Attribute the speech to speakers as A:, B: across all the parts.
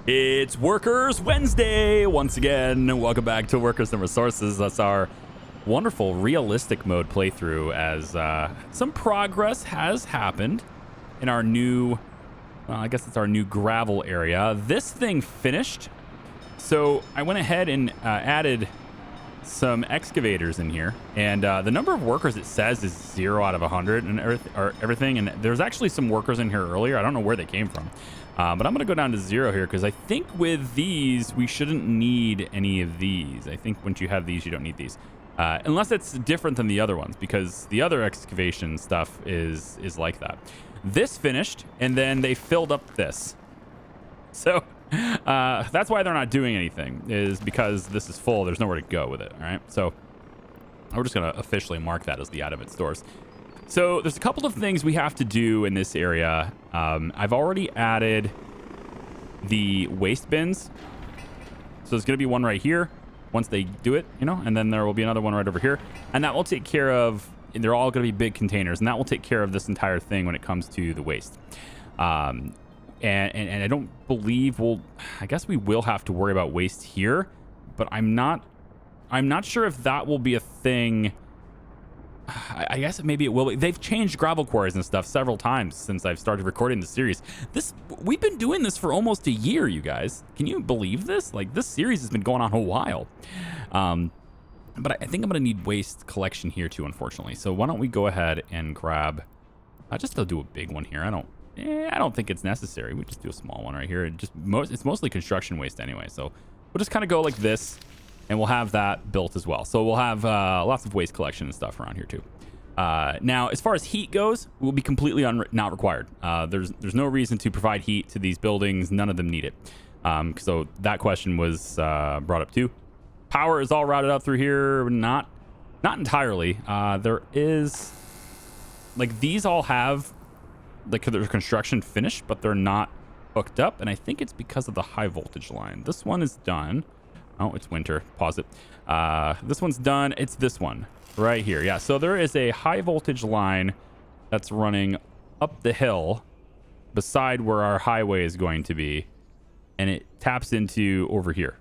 A: It's Workers Wednesday once again. Welcome back to Workers and Resources. That's our wonderful realistic mode playthrough as some progress has happened in our new, well, I guess it's our new gravel area. This thing finished. So I went ahead and added some excavators in here, and the number of workers it says is 0 out of 100 and everything. And there's actually some workers in here earlier. I don't know where they came from. But I'm going to go down to 0 here because I think with these, we shouldn't need any of these. I think once you have these, you don't need these. Unless it's different than the other ones, because the other excavation stuff is like that. This finished, and then they filled up this. So that's why they're not doing anything, is because this is full. There's nowhere to go with it, all right? So we're just going to officially mark that as the item it stores. So there's a couple of things we have to do in this area. I've already added the waste bins. So there's going to be one right here once they do it, you know, and then there will be another one right over here. And that will take care of, they're all going to be big containers, and that will take care of this entire thing when it comes to the waste. And I don't believe I guess we will have to worry about waste here, but I'm not sure if that will be a thing. I guess maybe it will be. They've changed gravel quarries and stuff several times since I've started recording the series. We've been doing this for almost a year, you guys. Can you believe this? Like, this series has been going on a while. But I think I'm going to need waste collection here too, unfortunately. So why don't we go ahead and grab, just to do a big one here. I don't think it's necessary. We just do a small one right here. It's mostly construction waste anyway. So we'll just kind of go like this. And we'll have that built as well. So we'll have lots of waste collection and stuff around here too. Now, as far as heat goes, will be completely not required. There's no reason to provide heat to these buildings. None of them need it. So that question was brought up too. Power is all routed out through here. Not entirely. There is, like, these all have their construction finished, but they're not hooked up. And I think it's because of the high voltage line. This one is done. Oh, it's winter. Pause it. This one's done. It's this one right here. Yeah, so there is a high voltage line that's running up the hill beside where our highway is going to be, and it taps into over here.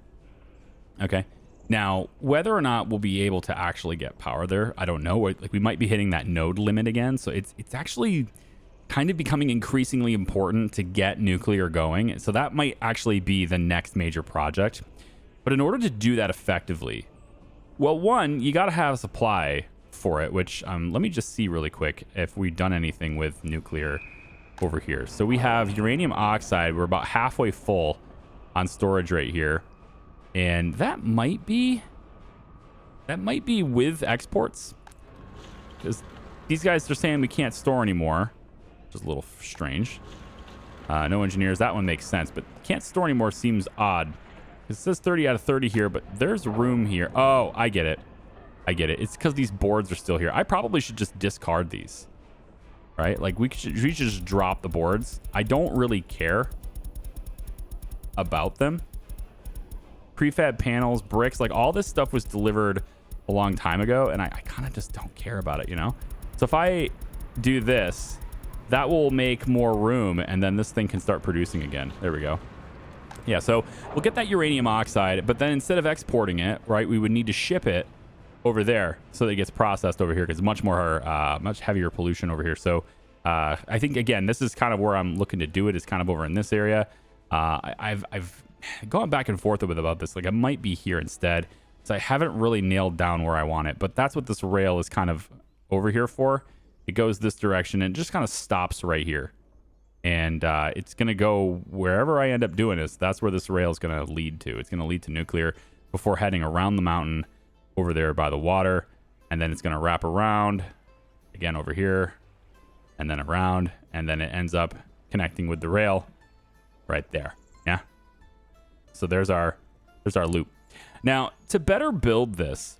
A: Okay. Now, whether or not we'll be able to actually get power there, I don't know. Like, we might be hitting that node limit again. So it's actually kind of becoming increasingly important to get nuclear going. So that might actually be the next major project. But in order to do that effectively, well, one, you got to have a supply for it, which let me just see really quick if we've done anything with nuclear over here. So we have uranium oxide. We're about halfway full on storage right here. And that might be with exports, because these guys are saying we can't store anymore, which is a little strange. No engineers. That one makes sense, but can't store anymore seems odd. It says 30 out of 30 here, but there's room here. Oh, I get it. It's because these boards are still here. I probably should just discard these, right? Like, we should just drop the boards. I don't really care about them. Prefab panels, bricks, like, all this stuff was delivered a long time ago, and I kind of just don't care about it, you know? So if I do this, that will make more room, and then this thing can start producing again. There we go. Yeah, so we'll get that uranium oxide, but then instead of exporting it, right, we would need to ship it over there so that it gets processed over here, because much heavier pollution over here. So I think, again, this is kind of where I'm looking to do it, is kind of over in this area. I've gone back and forth about this. Like, I might be here instead, so I haven't really nailed down where I want it, but that's what this rail is kind of over here for. It goes this direction and it just kind of stops right here. And it's going to go wherever I end up doing this. That's where this rail is going to lead to. It's going to lead to nuclear before heading around the mountain over there by the water. And then it's going to wrap around again over here and then around. And then it ends up connecting with the rail right there. Yeah. So there's our loop. Now, to better build this,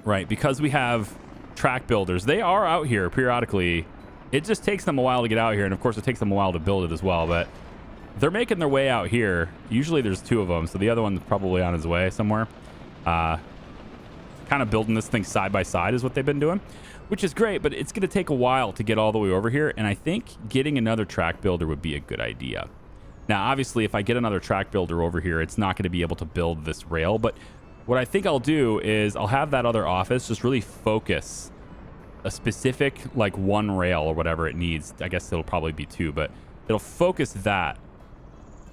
A: right, because we have track builders, they are out here periodically. It just takes them a while to get out here, and of course it takes them a while to build it as well, but they're making their way out here. Usually there's 2 of them, so the other one's probably on his way somewhere. Kind of building this thing side by side is what they've been doing, which is great, but it's going to take a while to get all the way over here, and I think getting another track builder would be a good idea. Now, obviously, if I get another track builder over here, it's not going to be able to build this rail. But what I think I'll do is I'll have that other office just really focus a specific, like, one rail or whatever it needs. I guess it'll probably be two, but it'll focus that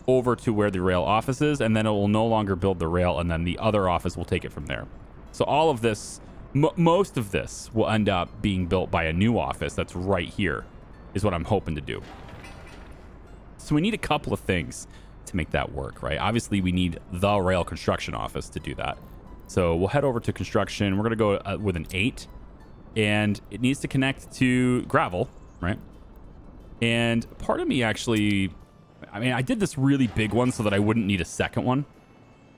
A: over to where the rail office is, and then it will no longer build the rail, and then the other office will take it from there. So all of this, most of this will end up being built by a new office that's right here, is what I'm hoping to do. So we need a couple of things to make that work, right? Obviously, we need the rail construction office to do that. So we'll head over to construction. We're going to go with an 8, and it needs to connect to gravel, right? And part of me actually, I mean, I did this really big one so that I wouldn't need a second one.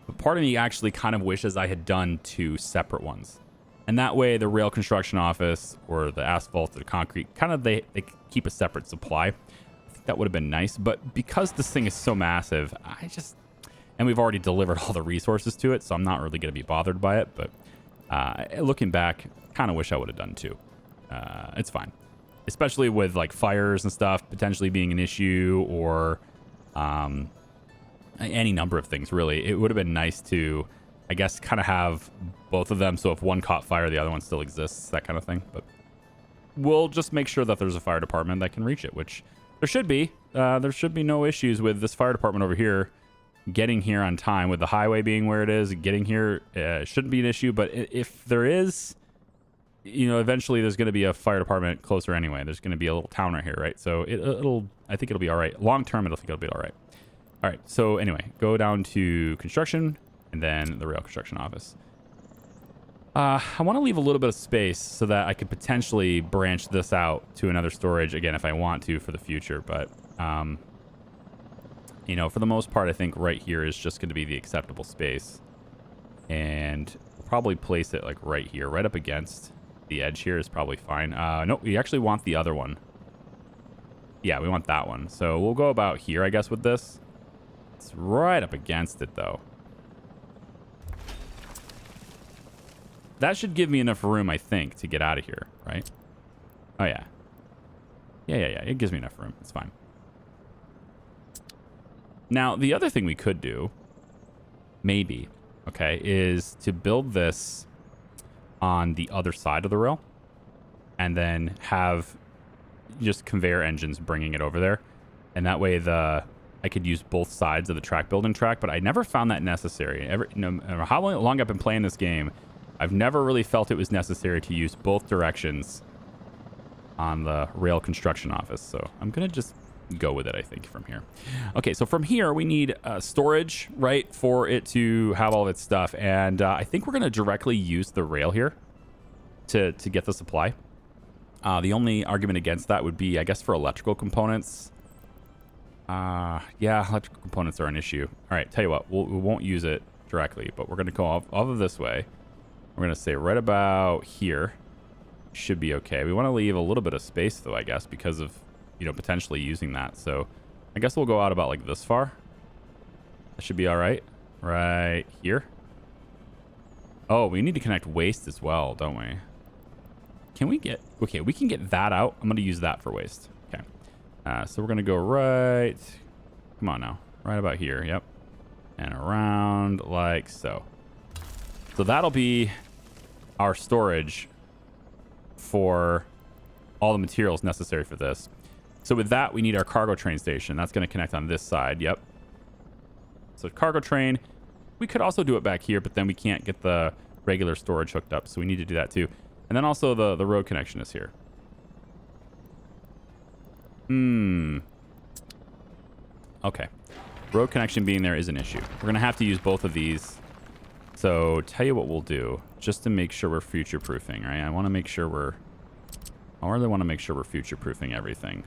A: But part of me actually kind of wishes I had done 2 separate ones. And that way, the rail construction office or the asphalt or the concrete, kind of they keep a separate supply. That would have been nice, but because this thing is so massive, and we've already delivered all the resources to it, so I'm not really going to be bothered by it. But looking back, kind of wish I would have done 2. It's fine, especially with like fires and stuff potentially being an issue, or any number of things. Really, it would have been nice to, I guess, kind of have both of them, so if one caught fire, the other one still exists, that kind of thing. But we'll just make sure that there's a fire department that can reach it, which there should be. There should be no issues with this fire department over here getting here on time. With the highway being where it is, getting here shouldn't be an issue. But if there is, eventually there's going to be a fire department closer anyway. There's going to be a little town right here, right? So I think it'll be all right. Long term, I think it'll be all right. All right. So anyway, go down to construction and then the rail construction office. I want to leave a little bit of space so that I could potentially branch this out to another storage again if I want to for the future. But, for the most part, I think right here is just going to be the acceptable space. And we'll probably place it like right here, right up against the edge here is probably fine. No, we actually want the other one. Yeah, we want that one. So we'll go about here, I guess, with this. It's right up against it, though. That should give me enough room, I think, to get out of here, right? Oh, yeah. Yeah. It gives me enough room. It's fine. Now, the other thing we could do, maybe, okay, is to build this on the other side of the rail and then have just conveyor engines bringing it over there. And that way I could use both sides of the track building track, but I never found that necessary. No matter how long I've been playing this game, I've never really felt it was necessary to use both directions on the rail construction office. So I'm going to just go with it, I think, from here. Okay, so from here, we need storage, right, for it to have all of its stuff. And I think we're going to directly use the rail here to get the supply. The only argument against that would be, I guess, for electrical components. Yeah, electrical components are an issue. All right, tell you what, we won't use it directly, but we're going to go off of this way. We're going to say right about here should be okay. We want to leave a little bit of space, though, I guess, because of, potentially using that. So I guess we'll go out about like this far. That should be all right. Right here. Oh, we need to connect waste as well, don't we? Can we get... Okay, we can get that out. I'm going to use that for waste. Okay. So we're going to go right... Come on now. Right about here. Yep. And around like so. So that'll be our storage for all the materials necessary for this. So with that, we need our cargo train station. That's going to connect on this side. Yep. So cargo train. We could also do it back here, but then we can't get the regular storage hooked up. So we need to do that too. And then also the road connection is here. Okay. Road connection being there is an issue. We're going to have to use both of these. So tell you what we'll do, just to make sure we're future-proofing, right? I want to make sure I really want to make sure we're future-proofing everything.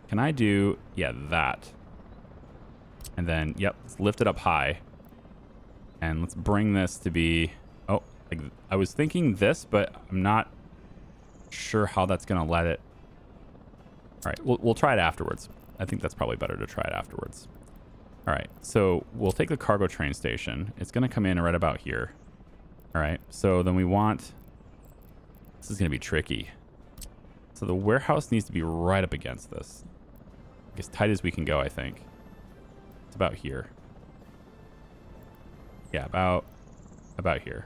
A: Can I do, yeah, that. And then, yep, let's lift it up high. And let's bring this to be, oh, like, I was thinking this, but I'm not sure how that's going to let it. All right, we'll try it afterwards. I think that's probably better to try it afterwards. All right, so we'll take the cargo train station. It's going to come in right about here. All right, so then we want... This is going to be tricky. So the warehouse needs to be right up against this. As tight as we can go, I think. It's about here. Yeah, about here.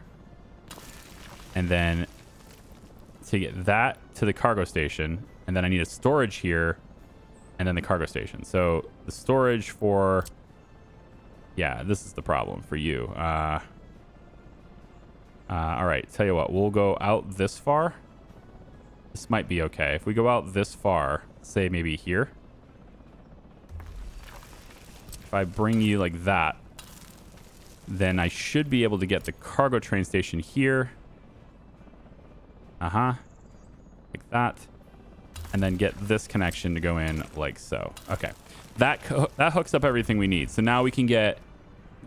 A: And then to get that to the cargo station, and then I need a storage here, and then the cargo station. So the storage for, yeah, this is the problem for you. All right, tell you what, we'll go out this far. This might be okay. If we go out this far, say maybe here. If I bring you like that, then I should be able to get the cargo train station here. Like that. And then get this connection to go in like so. Okay. That hooks up everything we need. So now we can get,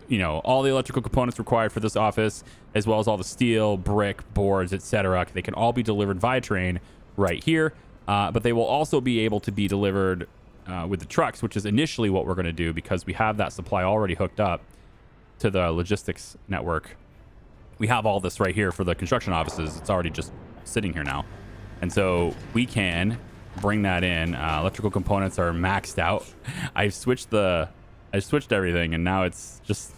A: you know, all the electrical components required for this office, as well as all the steel, brick, boards, etc. They can all be delivered via train right here. But they will also be able to be delivered with the trucks, which is initially what we're going to do because we have that supply already hooked up to the logistics network. We have all this right here for the construction offices. It's already just sitting here now. And so we can bring that in. Electrical components are maxed out. I switched everything, and now it's just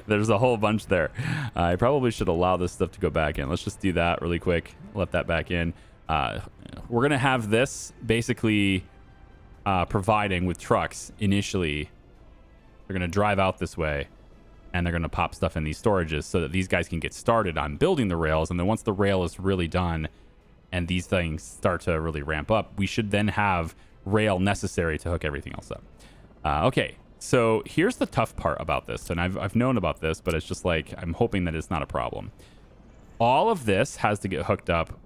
A: there's a whole bunch there. I probably should allow this stuff to go back in. Let's just do that really quick. Let that back in. We're gonna have this basically providing with trucks initially. They're gonna drive out this way, and they're gonna pop stuff in these storages so that these guys can get started on building the rails. And then once the rail is really done and these things start to really ramp up, we should then have rail necessary to hook everything else up. Okay, so here's the tough part about this, and I've known about this, but it's just like I'm hoping that it's not a problem. All of this has to get hooked up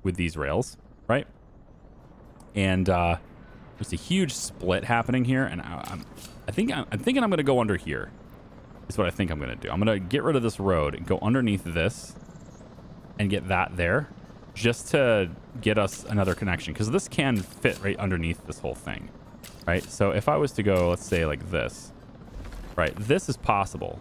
A: with these rails, right? And there's a huge split happening here, and I'm thinking I'm going to go under here. Is what I think I'm going to do. I'm going to get rid of this road and go underneath this and get that there, just to get us another connection, because this can fit right underneath this whole thing, right? So if I was to go, let's say like this, right? This is possible.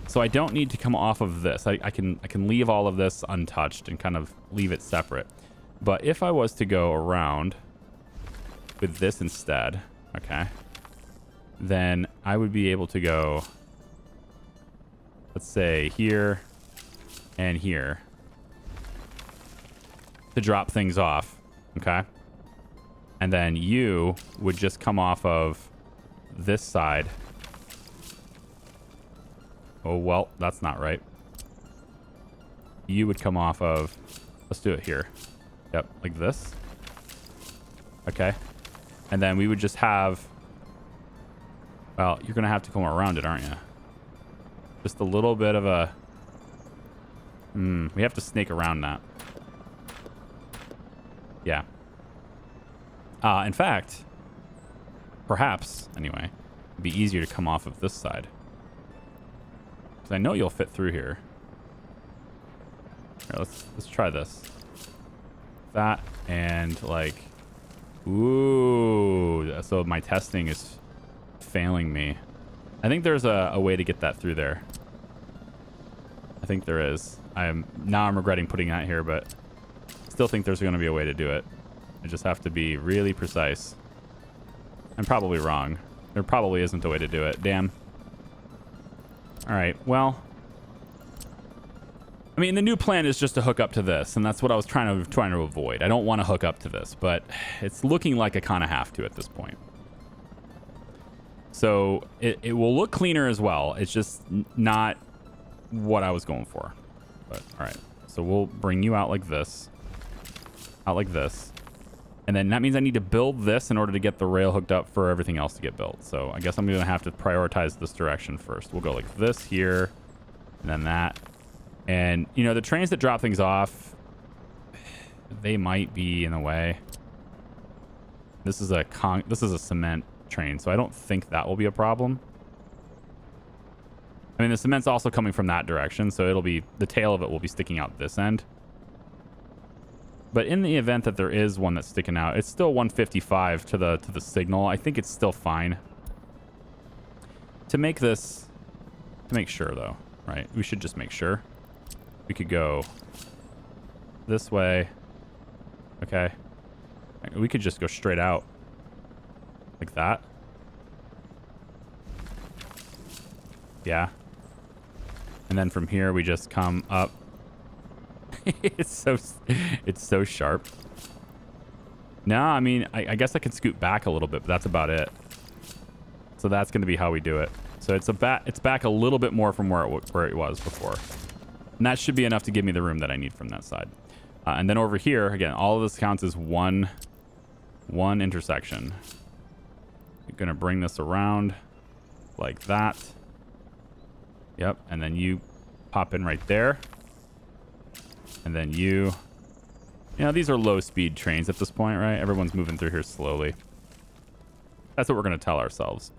A: So I don't need to come off of this. I can leave all of this untouched and kind of leave it separate. But if I was to go around with this instead, okay, then I would be able to go, let's say here and here, to drop things off, okay? And then you would just come off of this side. Oh, well, that's not right. You would come off of, let's do it here. Yep, like this. Okay. And then we would just have, well, you're going to have to come around it, aren't you? Just a little bit of a, we have to snake around that. Yeah. In fact, perhaps, anyway, it'd be easier to come off of this side. Because I know you'll fit through here. Here, let's try this. That and like, ooh, so my testing is failing me. I think there's a way to get that through there. I think there is. I'm regretting putting that here, but still think there's going to be a way to do it. I just have to be really precise. I'm probably wrong. There probably isn't a way to do it. Damn. All right. Well, I mean, the new plan is just to hook up to this, and that's what I was trying to avoid. I don't want to hook up to this, but it's looking like I kind of have to at this point. So it will look cleaner as well. It's just not what I was going for. But all right. So we'll bring you out like this. Out like this. And then that means I need to build this in order to get the rail hooked up for everything else to get built. So I guess I'm going to have to prioritize this direction first. We'll go like this here, and then that. And, you know, the trains that drop things off, they might be in the way. This is a cement train, so I don't think that will be a problem. I mean, the cement's also coming from that direction, so it'll be, the tail of it will be sticking out this end. But in the event that there is one that's sticking out, it's still 155 to the signal. I think it's still fine. To make this, to make sure though, right? We should just make sure. We could go this way. Okay. We could just go straight out like that. Yeah. And then from here, we just come up. it's so sharp. No, I mean, I guess I could scoot back a little bit, but that's about it. So that's going to be how we do it. So it's back a little bit more from where it was before. And that should be enough to give me the room that I need from that side. And then over here, again, all of this counts as one intersection. You're going to bring this around like that. Yep. And then you pop in right there. And then you know, these are low speed trains at this point, right? Everyone's moving through here slowly. That's what we're going to tell ourselves.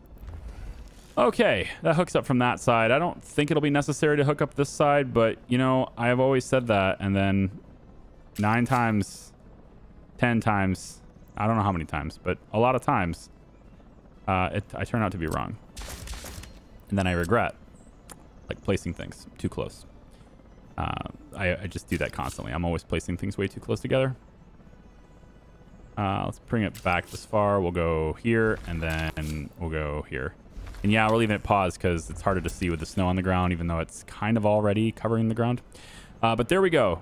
A: Okay, that hooks up from that side. I don't think it'll be necessary to hook up this side, but, you know, I have always said that, and then 9 times, 10 times, I don't know how many times, but a lot of times, I turn out to be wrong. And then I regret, like, placing things too close. I just do that constantly. I'm always placing things way too close together. Let's bring it back this far. We'll go here, and then we'll go here. And yeah, we're leaving it paused because it's harder to see with the snow on the ground, even though it's kind of already covering the ground. But there we go.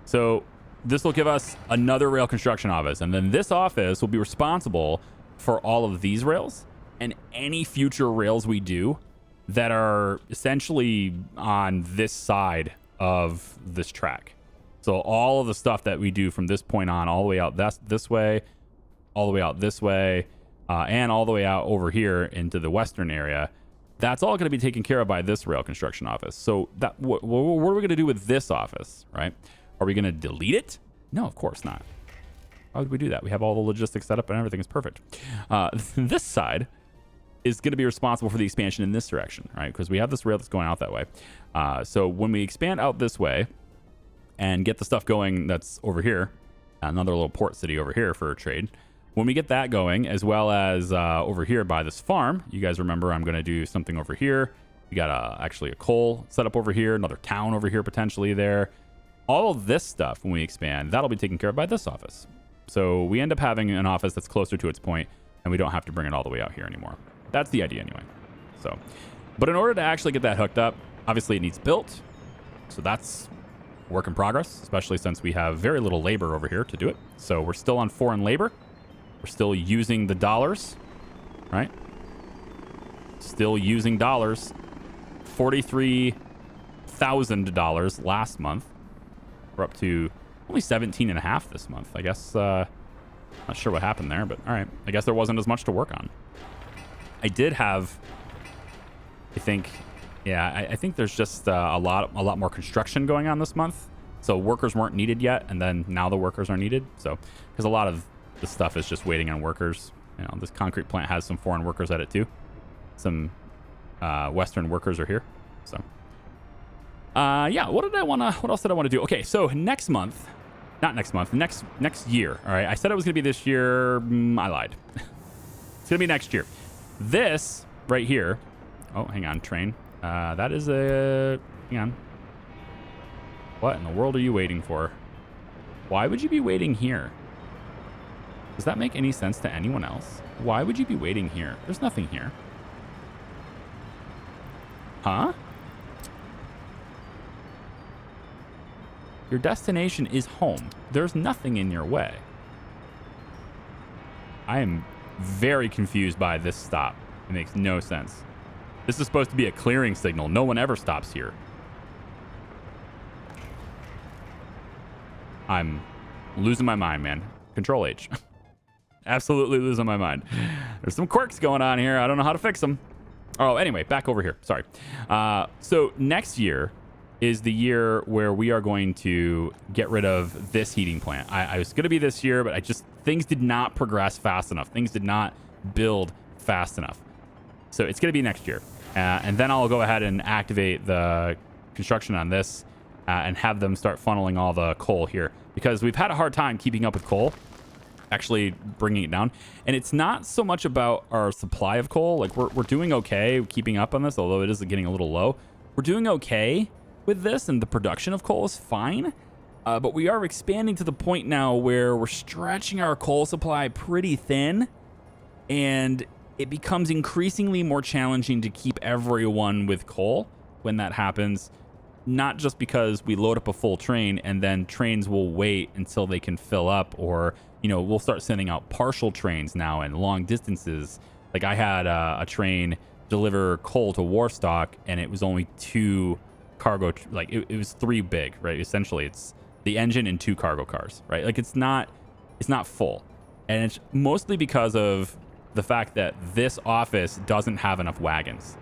A: So this will give us another rail construction office. And then this office will be responsible for all of these rails and any future rails we do that are essentially on this side of this track. So all of the stuff that we do from this point on, all the way out this way, all the way out this way, and all the way out over here into the western area, that's all going to be taken care of by this rail construction office. So that what are we going to do with this office, right? Are we going to delete it? No, of course not. Why would we do that? We have all the logistics set up and everything is perfect. This side is going to be responsible for the expansion in this direction, right? Because we have this rail that's going out that way. So when we expand out this way and get the stuff going that's over here, another little port city over here for trade, when we get that going, as well as over here by this farm, you guys remember I'm going to do something over here. We got actually a coal set up over here, another town over here potentially there. All of this stuff, when we expand, that'll be taken care of by this office. So we end up having an office that's closer to its point, and we don't have to bring it all the way out here anymore. That's the idea anyway. So, but in order to actually get that hooked up, obviously it needs built. So that's work in progress, especially since we have very little labor over here to do it. So we're still on foreign labor. We're still using the dollars, right? Still using dollars. $43,000 last month. We're up to only 17.5 this month. I guess, not sure what happened there, but all right. I guess there wasn't as much to work on. I did have, I think there's just a lot more construction going on this month. So workers weren't needed yet, and then now the workers are needed. So, because a lot of the stuff is just waiting on workers. You know, this concrete plant has some foreign workers at it too. Some Western workers are here. So, yeah. What else did I want to do? Okay, so next year. All right, I said it was gonna be this year. I lied. It's gonna be next year. This right here. Oh, hang on, train. That is a. Hang on. What in the world are you waiting for? Why would you be waiting here? Does that make any sense to anyone else? Why would you be waiting here? There's nothing here. Huh? Your destination is home. There's nothing in your way. I am very confused by this stop. It makes no sense. This is supposed to be a clearing signal. No one ever stops here. I'm losing my mind, man. Control H. Absolutely losing my mind. There's some quirks going on here. I don't know how to fix them. Oh, anyway, back over here. Sorry. So next year is the year where we are going to get rid of this heating plant. I was going to be this year, but things did not progress fast enough. Things did not build fast enough. So it's going to be next year. And then I'll go ahead and activate the construction on this and have them start funneling all the coal here, because we've had a hard time keeping up with coal, actually bringing it down. And it's not so much about our supply of coal. Like we're doing okay keeping up on this, although it is getting a little low. We're doing okay with this, and the production of coal is fine. But we are expanding to the point now where we're stretching our coal supply pretty thin. And it becomes increasingly more challenging to keep everyone with coal when that happens. Not just because we load up a full train and then trains will wait until they can fill up, or, you know, we'll start sending out partial trains now and long distances. Like I had a train deliver coal to Warstock, and it was only 2 cargo, like it was 3 big, right? Essentially, it's the engine and 2 cargo cars, right? Like it's not full. And it's mostly because of the fact that this office doesn't have enough wagons.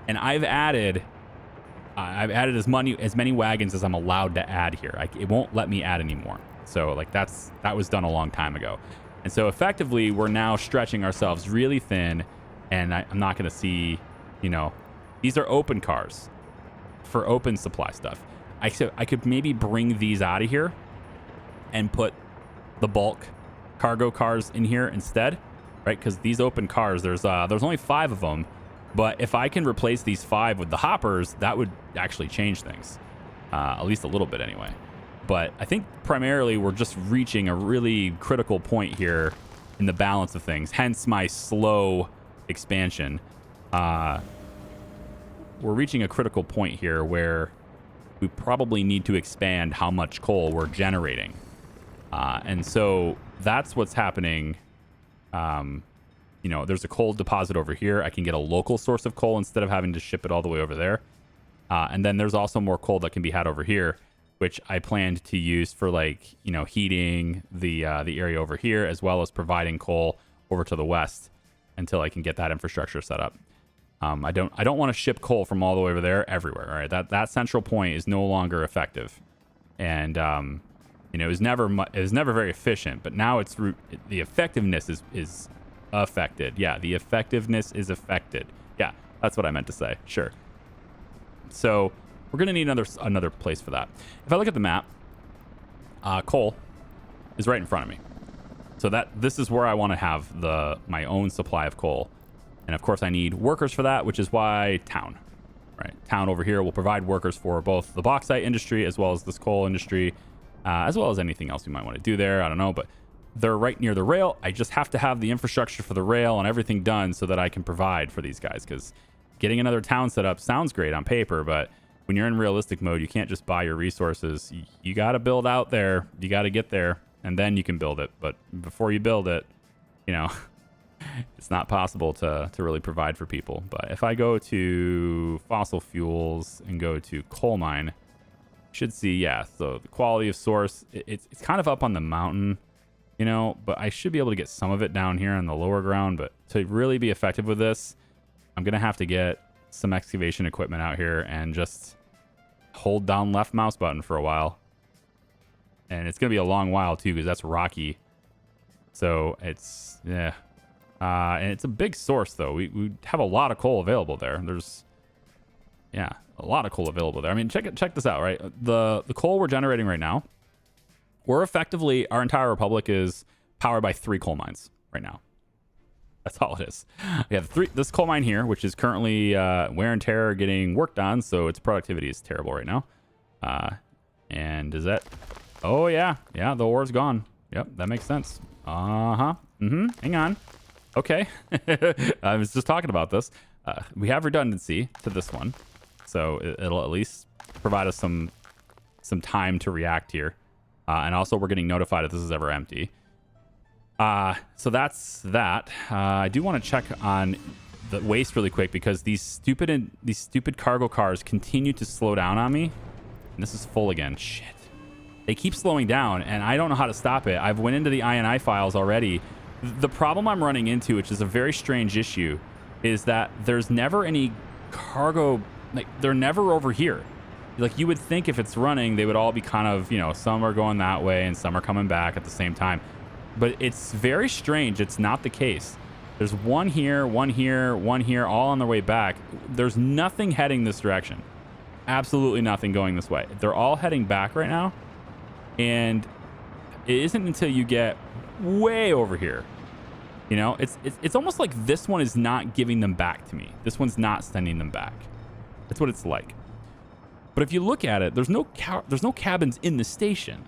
A: And I've added as many wagons as I'm allowed to add here. It won't let me add anymore. So like that was done a long time ago. And so effectively we're now stretching ourselves really thin, and I'm not going to see, you know, these are open cars for open supply stuff. I could maybe bring these out of here and put the bulk cargo cars in here instead, right? Because these open cars, there's only 5 of them, but if I can replace these 5 with the hoppers, that would actually change things, at least a little bit anyway. But I think primarily we're just reaching a really critical point here in the balance of things, hence my slow expansion. We're reaching a critical point here where we probably need to expand how much coal we're generating. And so that's what's happening. You know, there's a coal deposit over here. I can get a local source of coal instead of having to ship it all the way over there. And then there's also more coal that can be had over here, which I planned to use for, like, you know, heating the area over here, as well as providing coal over to the west until I can get that infrastructure set up. I don't want to ship coal from all the way over there everywhere. All right, that central point is no longer effective, and you know, it was never very efficient. But now the effectiveness is affected. Yeah, the effectiveness is affected. Yeah, that's what I meant to say. Sure. So we're gonna need another place for that. If I look at the map, coal is right in front of me. So this is where I want to have my own supply of coal. And of course I need workers for that, which is why town, right? Town over here will provide workers for both the bauxite industry as well as this coal industry, as well as anything else you might want to do there. I don't know, but they're right near the rail. I just have to have the infrastructure for the rail and everything done so that I can provide for these guys, because getting another town set up sounds great on paper, but when you're in realistic mode, you can't just buy your resources. You got to build out there. You got to get there, and then you can build it. But before you build it, you know, it's not possible to really provide for people. But if I go to fossil fuels and go to coal mine, should see, yeah, so the quality of source, it's kind of up on the mountain, you know, but I should be able to get some of it down here on the lower ground. But to really be effective with this, I'm going to have to get some excavation equipment out here and just hold down left mouse button for a while. And it's going to be a long while too, because that's rocky. So it's, yeah. And it's a big source though. We have a lot of coal available there. There's, yeah, a lot of coal available there. I mean, check this out, right? The coal we're generating right now, we're effectively, our entire republic is powered by 3 coal mines right now. That's all it is. We have this coal mine here, which is currently wear and tear getting worked on, so its productivity is terrible right now. And is that, oh yeah, the ore's gone. Yep, that makes sense. Hang on. Okay. I was just talking about this. We have redundancy to this one, so it'll at least provide us some time to react here. And also we're getting notified if this is ever empty. So that's that. I do want to check on the waste really quick, because these stupid cargo cars continue to slow down on me. And this is full again. Shit. They keep slowing down, and I don't know how to stop it. I've went into the INI files already. The problem I'm running into, which is a very strange issue, is that there's never any cargo, like they're never over here. Like you would think if it's running, they would all be kind of, you know, some are going that way and some are coming back at the same time. But it's very strange. It's not the case. There's one here, one here, one here, all on their way back. There's nothing heading this direction. Absolutely nothing going this way. They're all heading back right now. And it isn't until you get way over here. You know, it's almost like this one is not giving them back to me. This one's not sending them back. That's what it's like. But if you look at it, there's no cabins in the station.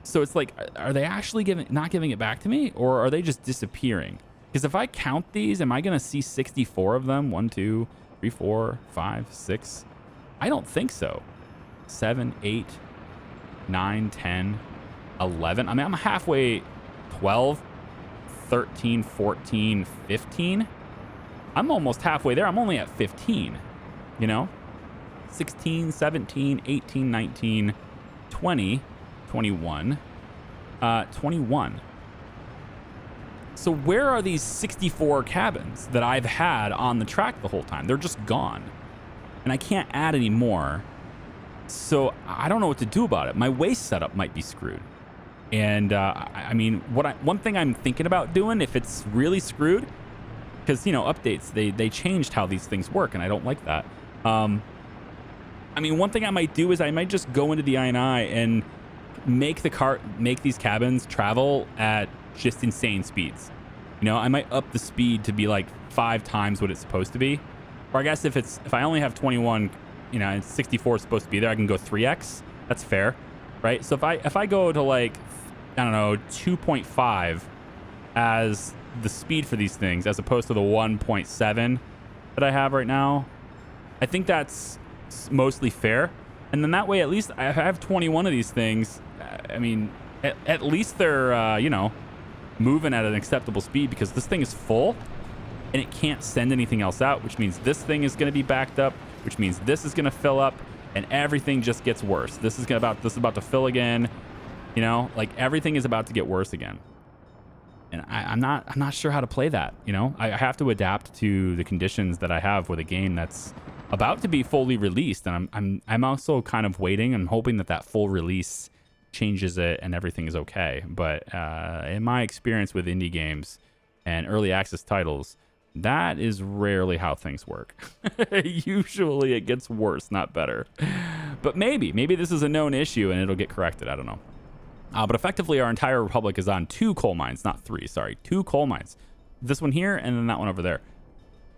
A: So it's like, are they actually not giving it back to me, or are they just disappearing? Because if I count these, am I going to see 64 of them? 1, 2, 3, 4, 5, 6. I don't think so. 7, 8, 9, 10, 11. I mean, I'm halfway. 12, 13, 14, 15. I'm almost halfway there. I'm only at 15, you know? 16, 17, 18, 19, 20, 21, 21. So where are these 64 cabins that I've had on the track the whole time? They're just gone. And I can't add any more. So I don't know what to do about it. My waste setup might be screwed. And I mean, one thing I'm thinking about doing, if it's really screwed, because, you know, updates, they changed how these things work, and I don't like that. I mean, one thing I might do is I might just go into the INI and make these cabins travel at just insane speeds. You know, I might up the speed to be like 5 times what it's supposed to be. Or I guess if I only have 21, you know, and 64 is supposed to be there, I can go 3x. That's fair, right? So if I go to like, I don't know, 2.5 as the speed for these things, as opposed to the 1.7 that I have right now, I think that's mostly fair. And then that way, at least I have 21 of these things. I mean, at least they're, you know, moving at an acceptable speed, because this thing is full and it can't send anything else out, which means this thing is going to be backed up, which means this is going to fill up, and everything just gets worse. This is about to fill again. You know, like everything is about to get worse again. And I'm not sure how to play that. You know, I have to adapt to the conditions that I have with a game that's about to be fully released. And I'm also kind of waiting and hoping that full release changes it and everything is okay. But in my experience with indie games and early access titles, that is rarely how things work. Usually it gets worse, not better. But maybe this is a known issue and it'll get corrected. I don't know. But effectively, our entire republic is on 2 coal mines, not 3, sorry. 2 coal mines. This one here and then that one over there.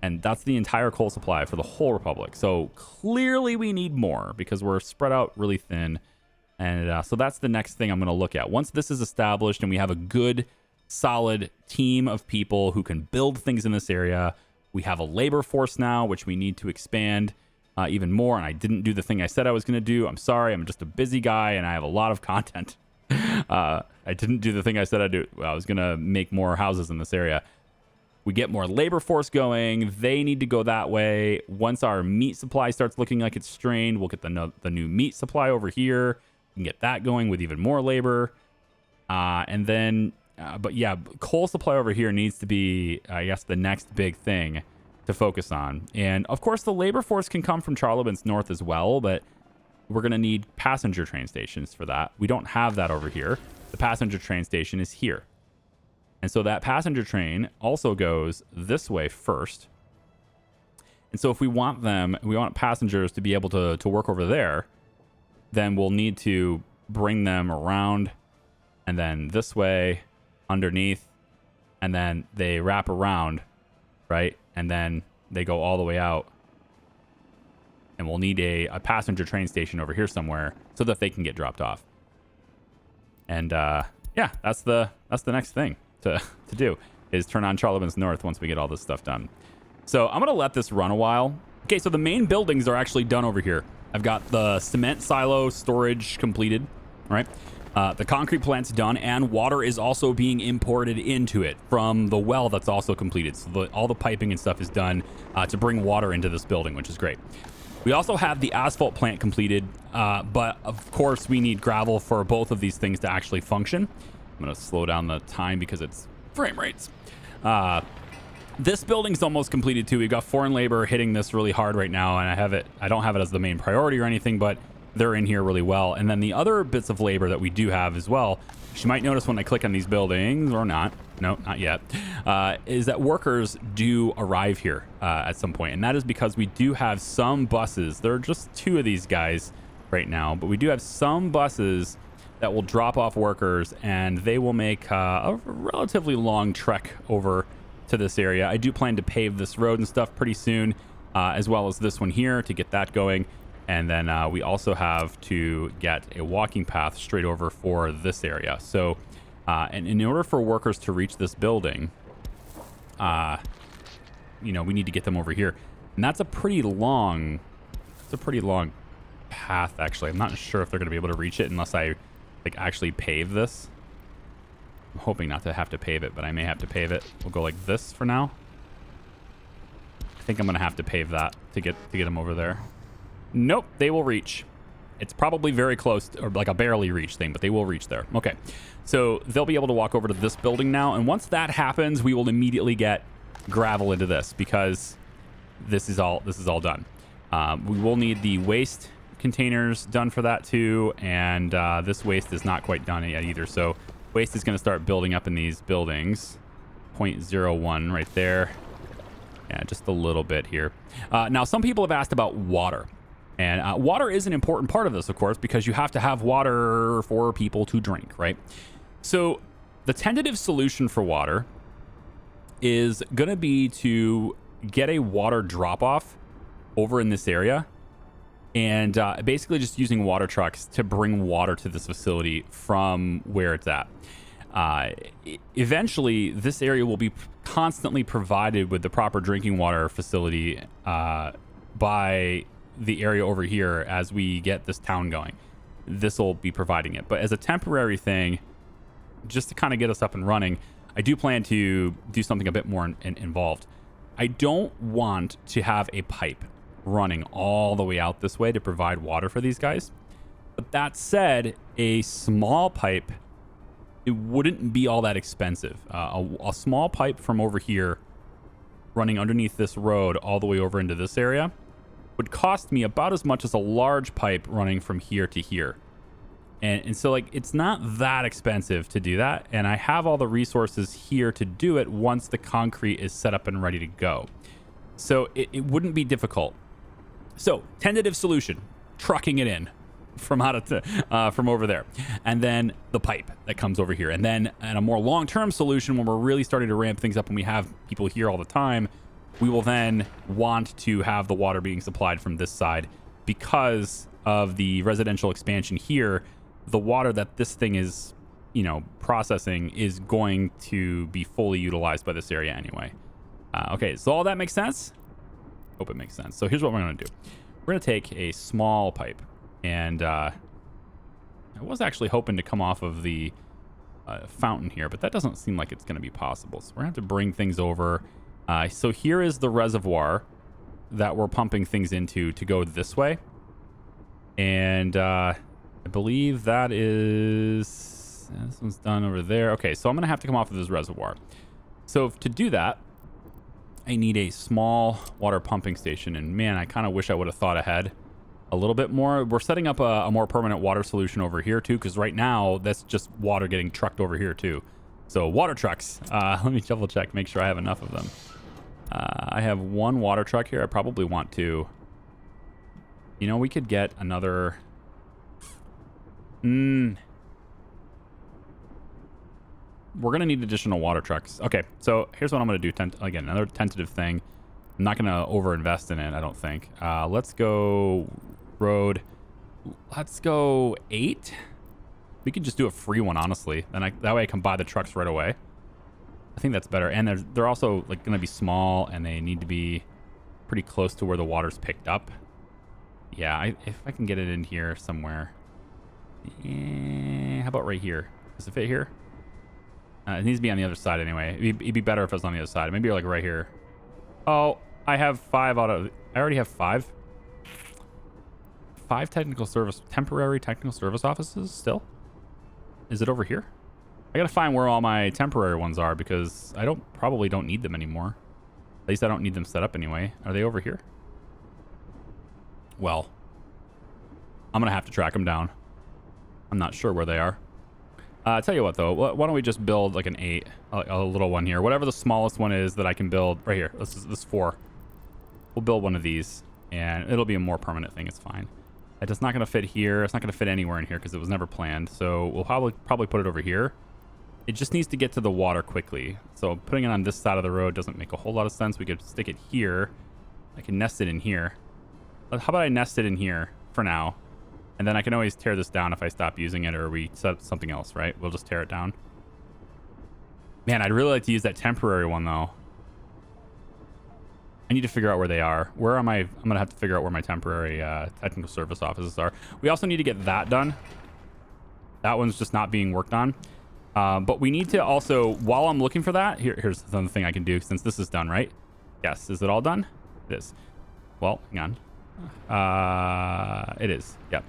A: And that's the entire coal supply for the whole republic. So clearly we need more because we're spread out really thin. And so that's the next thing I'm going to look at. Once this is established and we have a good, solid team of people who can build things in this area, we have a labor force now, which we need to expand even more. And I didn't do the thing I said I was going to do. I'm sorry. I'm just a busy guy and I have a lot of content. I didn't do the thing I said I'd do. I was going to make more houses in this area. We get more labor force going. They need to go that way. Once our meat supply starts looking like it's strained, we'll get the new meat supply over here. We can get that going with even more labor. And then, but yeah, coal supply over here needs to be, I guess, the next big thing to focus on. And of course, the labor force can come from Charleville's north as well, but we're going to need passenger train stations for that. We don't have that over here. The passenger train station is here. And so that passenger train also goes this way first. And so if we want passengers to be able to work over there, then we'll need to bring them around and then this way underneath, and then they wrap around, right? And then they go all the way out. And we'll need a passenger train station over here somewhere so that they can get dropped off. And yeah, that's the next thing to do, is turn on Charleville's North once we get all this stuff done. So I'm gonna let this run a while. Okay, so the main buildings are actually done over here. I've got the cement silo storage completed, right? The concrete plant's done, and water is also being imported into it from the well that's also completed. So all the piping and stuff is done to bring water into this building, which is great. We also have the asphalt plant completed, but of course we need gravel for both of these things to actually function. I'm going to slow down the time because it's frame rates. This building's almost completed too. We've got foreign labor hitting this really hard right now, and I don't have it as the main priority or anything, but they're in here really well. And then the other bits of labor that we do have as well, which you might notice when I click on these buildings, or not, no, not yet, is that workers do arrive here at some point. And that is because we do have some buses. There are just 2 of these guys right now, but we do have some buses that will drop off workers, and they will make a relatively long trek over to this area. I do plan to pave this road and stuff pretty soon, as well as this one here to get that going. And then we also have to get a walking path straight over for this area. So, and in order for workers to reach this building, you know, we need to get them over here. And that's a pretty long, path, actually. I'm not sure if they're going to be able to reach it unless I, like, actually pave this. I'm hoping not to have to pave it, but I may have to pave it. We'll go like this for now. I think I'm going to have to pave that to get them over there. Nope, they will reach. It's probably very close, or like a barely reach thing, but they will reach there. Okay, so they'll be able to walk over to this building now, and once that happens, we will immediately get gravel into this because this is all done. We will need the waste containers done for that too, and this waste is not quite done yet either. So waste is going to start building up in these buildings. 0.01 right there. Yeah, just a little bit here. Now, some people have asked about water. And water is an important part of this, of course, because you have to have water for people to drink, right? So the tentative solution for water is going to be to get a water drop-off over in this area and basically just using water trucks to bring water to this facility from where it's at. Eventually, this area will be constantly provided with the proper drinking water facility by the area over here as we get this town going. This will be providing it. But as a temporary thing, just to kind of get us up and running, I do plan to do something a bit more involved. I don't want to have a pipe running all the way out this way to provide water for these guys. But that said, a small pipe, it wouldn't be all that expensive. A small pipe from over here running underneath this road all the way over into this area would cost me about as much as a large pipe running from here to here. And so, like, it's not that expensive to do that. And I have all the resources here to do it once the concrete is set up and ready to go. So it wouldn't be difficult. So tentative solution, trucking it in from from over there. And then the pipe that comes over here. And then and a more long-term solution when we're really starting to ramp things up and we have people here all the time, we will then want to have the water being supplied from this side because of the residential expansion here. The water that this thing is, you know, processing is going to be fully utilized by this area anyway. Okay, so all that makes sense? Hope it makes sense. So here's what we're going to do. We're going to take a small pipe, and I was actually hoping to come off of the fountain here, but that doesn't seem like it's going to be possible. So we're going to have to bring things over. So here is the reservoir that we're pumping things into to go this way. And I believe that is... this one's done over there. Okay, so I'm going to have to come off of this reservoir. So to do that, I need a small water pumping station. And man, I kind of wish I would have thought ahead a little bit more. We're setting up a more permanent water solution over here too, because right now that's just water getting trucked over here too. So water trucks. Let me double check, make sure I have enough of them. I have one water truck here. I probably want to... You know, we could get another... We're going to need additional water trucks. Okay, so here's what I'm going to do. Again, another tentative thing. I'm not going to over-invest in it, I don't think. Let's go road. Let's go 8. We could just do a free one, honestly. Then that way I can buy the trucks right away. I think that's better. And they're also like going to be small, and they need to be pretty close to where the water's picked up. Yeah, if I can get it in here somewhere. How about right here? Does it fit here? It needs to be on the other side anyway. It'd be better if it was on the other side. Maybe like right here. Oh, I have 5 out of... I already have 5. 5 temporary technical service offices still? Is it over here? I gotta find where all my temporary ones are because I probably don't need them anymore. At least I don't need them set up anyway. Are they over here? Well, I'm gonna have to track them down. I'm not sure where they are. Tell you what though, why don't we just build like an 8, a little one here, whatever the smallest one is that I can build right here. This is 4. We'll build one of these, and it'll be a more permanent thing. It's fine. It's not going to fit here. It's not going to fit anywhere in here because it was never planned. So we'll probably put it over here. It just needs to get to the water quickly. So putting it on this side of the road doesn't make a whole lot of sense. We could stick it here. I can nest it in here. How about I nest it in here for now? And then I can always tear this down if I stop using it or we set up something else, right? We'll just tear it down. Man, I'd really like to use that temporary one, though. I need to figure out where they are. Where am I? I'm going to have to figure out where my temporary technical service offices are. We also need to get that done. That one's just not being worked on. But we need to also, while I'm looking for that, here's another thing I can do since this is done, right? Yes. Is it all done? It is. Well, hang on. It is. Yep.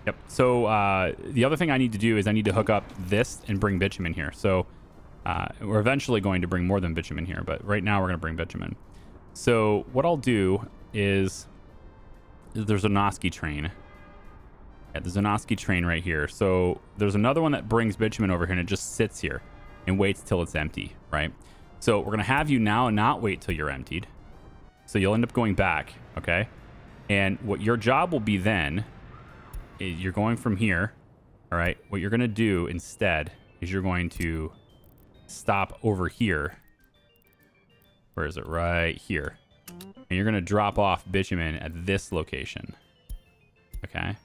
A: Yep. So the other thing I need to do is I need to hook up this and bring bitumen here. So we're eventually going to bring more than bitumen here, but right now we're going to bring bitumen. So what I'll do is there's a Noski train. Yeah, there's a Noski train right here. So there's another one that brings bitumen over here, and it just sits here and waits till it's empty, right? So we're going to have you now not wait till you're emptied. So you'll end up going back, okay? And what your job will be then is you're going from here, all right? What you're going to do instead is you're going to stop over here. Where is it? Right here. And you're going to drop off bitumen at this location. Okay.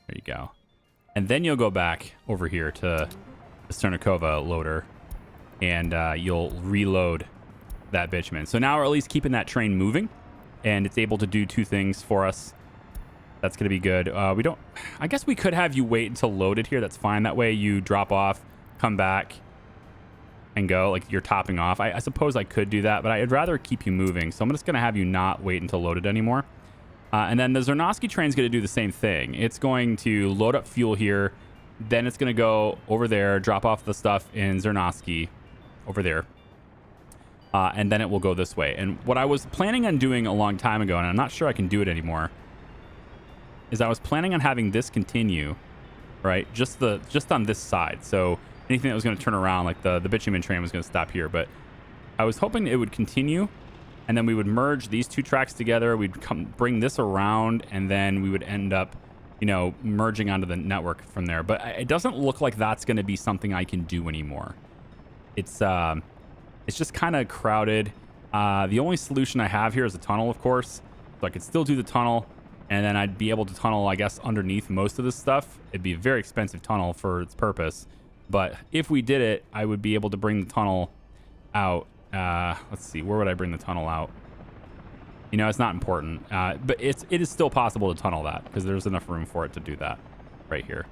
A: There you go. And then you'll go back over here to the Cernikova loader and you'll reload that bitumen. So now we're at least keeping that train moving and it's able to do two things for us. That's going to be good. I guess we could have you wait until loaded here. That's fine. That way you drop off, come back, and go like you're topping off. I suppose I could do that, but I'd rather keep you moving. So I'm just going to have you not wait until loaded anymore. And then the Zernovsky train's going to do the same thing. It's going to load up fuel here. Then it's going to go over there, drop off the stuff in Zernovsky over there. And then it will go this way. And what I was planning on doing a long time ago, and I'm not sure I can do it anymore, is I was planning on having this continue, right? Just on this side. So anything that was going to turn around, like the bitumen train was going to stop here. But I was hoping it would continue, and then we would merge these two tracks together. We'd bring this around, and then we would end up, merging onto the network from there. But it doesn't look like that's going to be something I can do anymore. It's just kind of crowded. The only solution I have here is a tunnel, of course. So I could still do the tunnel, and then I'd be able to tunnel, I guess, underneath most of this stuff. It'd be a very expensive tunnel for its purpose. But if we did it, I would be able to bring the tunnel out. Let's see, where would I bring the tunnel out? It's not important. But it is still possible to tunnel that because there's enough room for it to do that right here.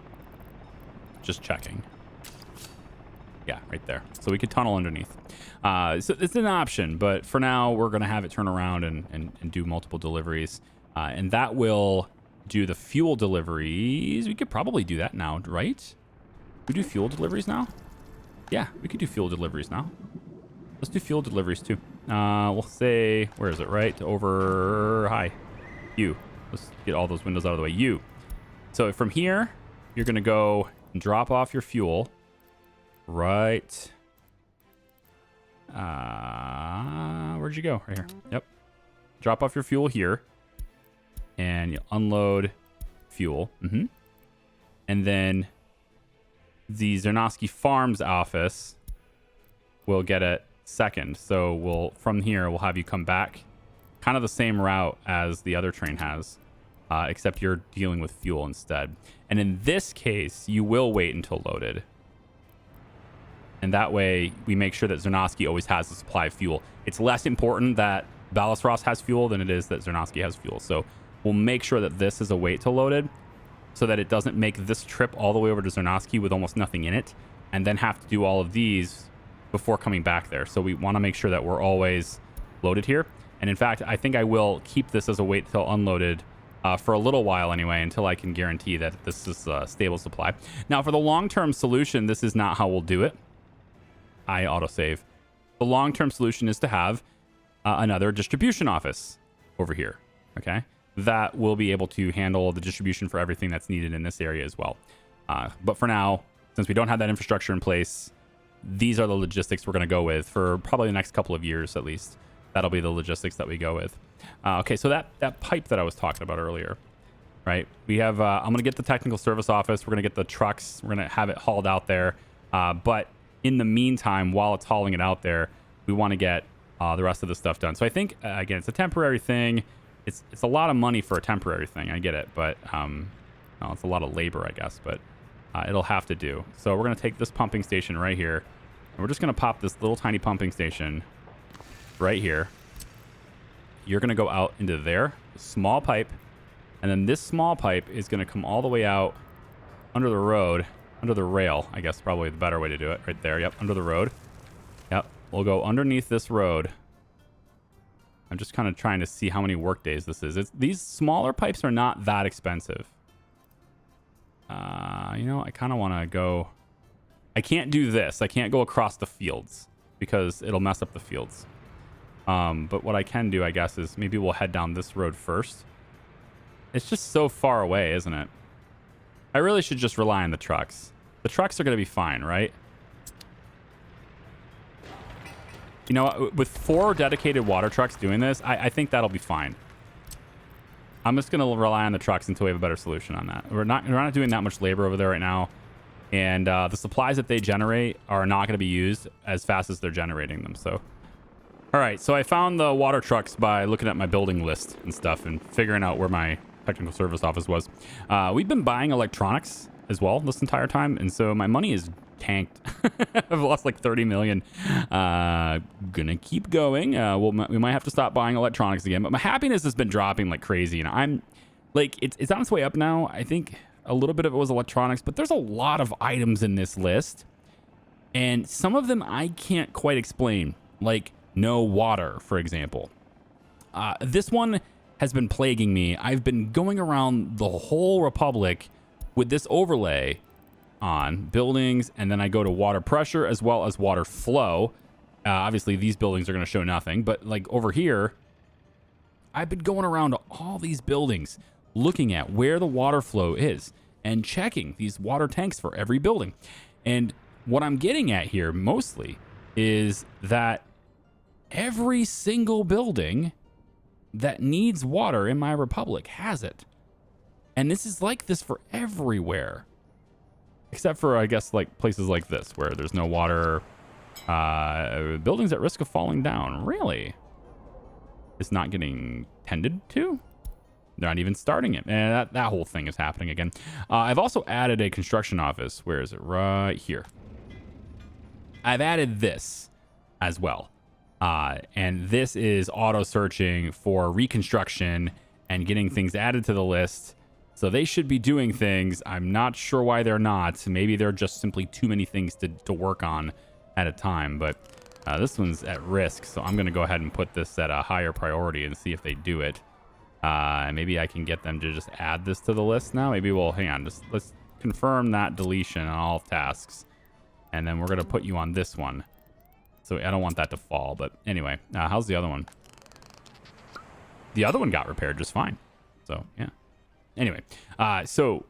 A: Just checking. Yeah, right there. So we could tunnel underneath. So it's an option, but for now, we're going to have it turn around and do multiple deliveries. And that will do the fuel deliveries. We could probably do that now, right? We do fuel deliveries now? Yeah, we could do fuel deliveries now. Let's do fuel deliveries too. We'll say, where is it, right? Hi. You. Let's get all those windows out of the way. You. So from here, you're going to go and drop off your fuel. Right. Where'd you go? Right here. Yep. Drop off your fuel here. And you unload fuel. And then the Zernovsky Farms office will get it second. So from here, we'll have you come back kind of the same route as the other train has, except you're dealing with fuel instead. And in this case, you will wait until loaded. And that way, we make sure that Zernovsky always has a supply of fuel. It's less important that Ballastros has fuel than it is that Zernovsky has fuel. So we'll make sure that this is a wait till loaded so that it doesn't make this trip all the way over to Zernovsky with almost nothing in it and then have to do all of these before coming back there. So we want to make sure that we're always loaded here. And in fact, I think I will keep this as a wait till unloaded for a little while anyway, until I can guarantee that this is a stable supply. Now, for the long-term solution, this is not how we'll do it. I autosave. The long-term solution is to have another distribution office over here, okay? That will be able to handle the distribution for everything that's needed in this area as well. But for now, since we don't have that infrastructure in place, these are the logistics we're going to go with for probably the next couple of years at least. That'll be the logistics that we go with. Okay, so that pipe that I was talking about earlier, right? We have, I'm going to get the technical service office. We're going to get the trucks. We're going to have it hauled out there. But in the meantime, while it's hauling it out there, we want to get the rest of the stuff done. So I think, again, it's a temporary thing. It's a lot of money for a temporary thing. I get it. But well, it's a lot of labor, I guess. But it'll have to do. So we're going to take this pumping station right here. And we're just going to pop this little tiny pumping station right here. you're going to go out into there, small pipe, and then this small pipe is going to come all the way out under the road, under the rail, I guess probably the better way to do it right there. Yep, under the road. Yep, we'll go underneath this road. I'm just kind of trying to see how many work days this is. These smaller pipes are not that expensive. You know, I kind of want to go... I can't do this. I can't go across the fields because it'll mess up the fields. But what I can do, I guess, is maybe we'll head down this road first. It's just so far away, isn't it? I really should just rely on the trucks. The trucks are going to be fine, right? You know, with 4 dedicated water trucks doing this, I think that'll be fine. I'm just going to rely on the trucks until we have a better solution on that. We're not doing that much labor over there right now. And the supplies that they generate are not going to be used as fast as they're generating them. So, all right. So I found the water trucks by looking at my building list and stuff and figuring out where my technical service office was. We've been buying electronics as well this entire time. And so my money is tanked. I've lost like 30 million. Gonna keep going. We might have to stop buying electronics again, but my happiness has been dropping like crazy, and I'm like, it's on its way up now. I think a little bit of it was electronics, but there's a lot of items in this list, and some of them I can't quite explain, like no water, for example. This one has been plaguing me. I've been going around the whole Republic with this overlay on buildings, and then I go to water pressure as well as water flow. Obviously these buildings are going to show nothing, but like over here, I've been going around all these buildings looking at where the water flow is and checking these water tanks for every building. And what I'm getting at here mostly is that every single building that needs water in my Republic has it. And this is like this for everywhere. Except for, I guess, like places like this where there's no water. Buildings at risk of falling down. Really? It's not getting tended to? They're not even starting it. And that whole thing is happening again. I've also added a construction office. Where is it? Right here. I've added this as well. And this is auto searching for reconstruction and getting things added to the list. So they should be doing things. I'm not sure why they're not. Maybe they're just simply too many things to work on at a time. But this one's at risk. So I'm going to go ahead and put this at a higher priority and see if they do it. Maybe I can get them to just add this to the list now. Maybe we'll, hang on, let's confirm that deletion on all tasks. And then we're going to put you on this one. So I don't want that to fall. But anyway, how's the other one? The other one got repaired just fine. So, yeah. Anyway, so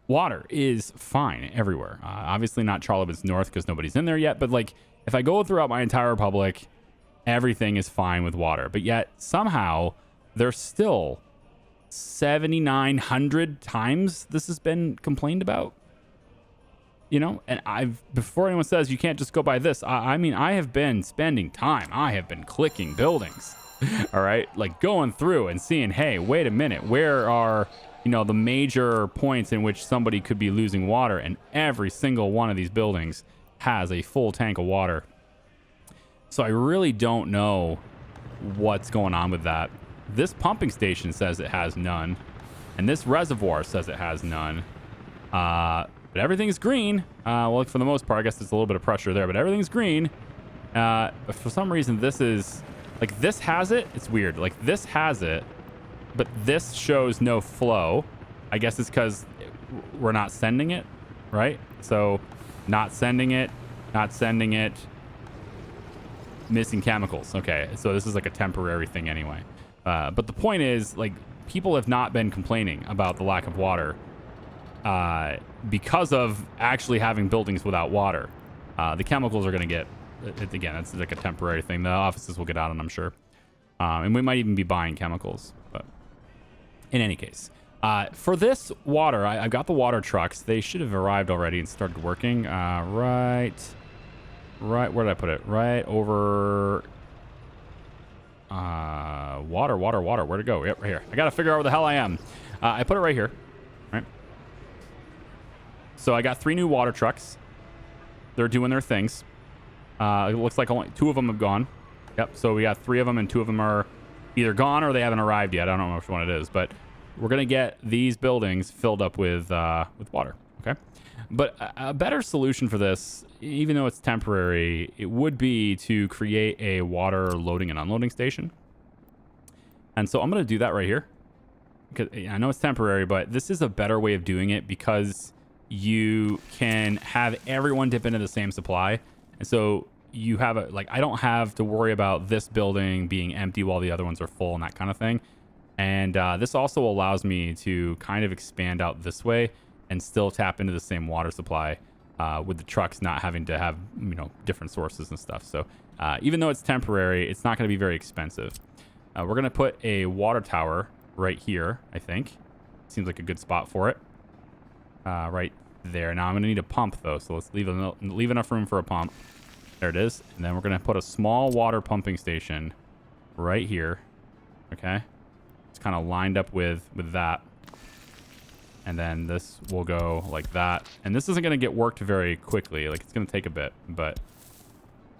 A: water is fine everywhere. Obviously not Charlottesville North because nobody's in there yet. But like, if I go throughout my entire Republic, everything is fine with water. But yet somehow there's still 7,900 times this has been complained about. You know, and before anyone says you can't just go by this, I mean, I have been spending time. I have been clicking buildings. All right, like going through and seeing, hey, wait a minute, where are, you know, the major points in which somebody could be losing water? And every single one of these buildings has a full tank of water. So I really don't know what's going on with that. This pumping station says it has none, and this reservoir says it has none. But everything's green. Well, for the most part, I guess there's a little bit of pressure there, but everything's green. But for some reason, this is like, this has it. It's weird. Like this has it, but this shows no flow. I guess it's because we're not sending it, right? So not sending it, missing chemicals. Okay, so this is like a temporary thing anyway. But the point is, like, people have not been complaining about the lack of water because of actually having buildings without water. The chemicals are going to get, again, it's like a temporary thing. The offices will get out, and I'm sure. And we might even be buying chemicals. But in any case, for this water, I've got the water trucks. They should have arrived already and started working. Right, where did I put it? Right over... water. Where'd it go? Yep, right here. I got to figure out where the hell I am. I put it right here. Right. So I got 3 new water trucks. They're doing their things. It looks like only 2 of them have gone. Yep. So we got 3 of them, and 2 of them are either gone or they haven't arrived yet. I don't know which one it is, but we're going to get these buildings filled up with water. Okay. But a better solution for this, even though it's temporary, it would be to create a water loading and unloading station. And so I'm going to do that right here. Because I know it's temporary, but this is a better way of doing it because you can have everyone dip into the same supply. And so you have I don't have to worry about this building being empty while the other ones are full and that kind of thing. And this also allows me to kind of expand out this way and still tap into the same water supply with the trucks not having to have, different sources and stuff. So even though it's temporary, it's not going to be very expensive. We're going to put a water tower right here, I think. Seems like a good spot for it. Right there. Now I'm going to need a pump, though, so let's leave enough room for a pump. There it is. And then we're going to put a small water pumping station right here. Okay. It's kind of lined up with that. And then this will go like that. And this isn't going to get worked very quickly. Like, it's going to take a bit. But,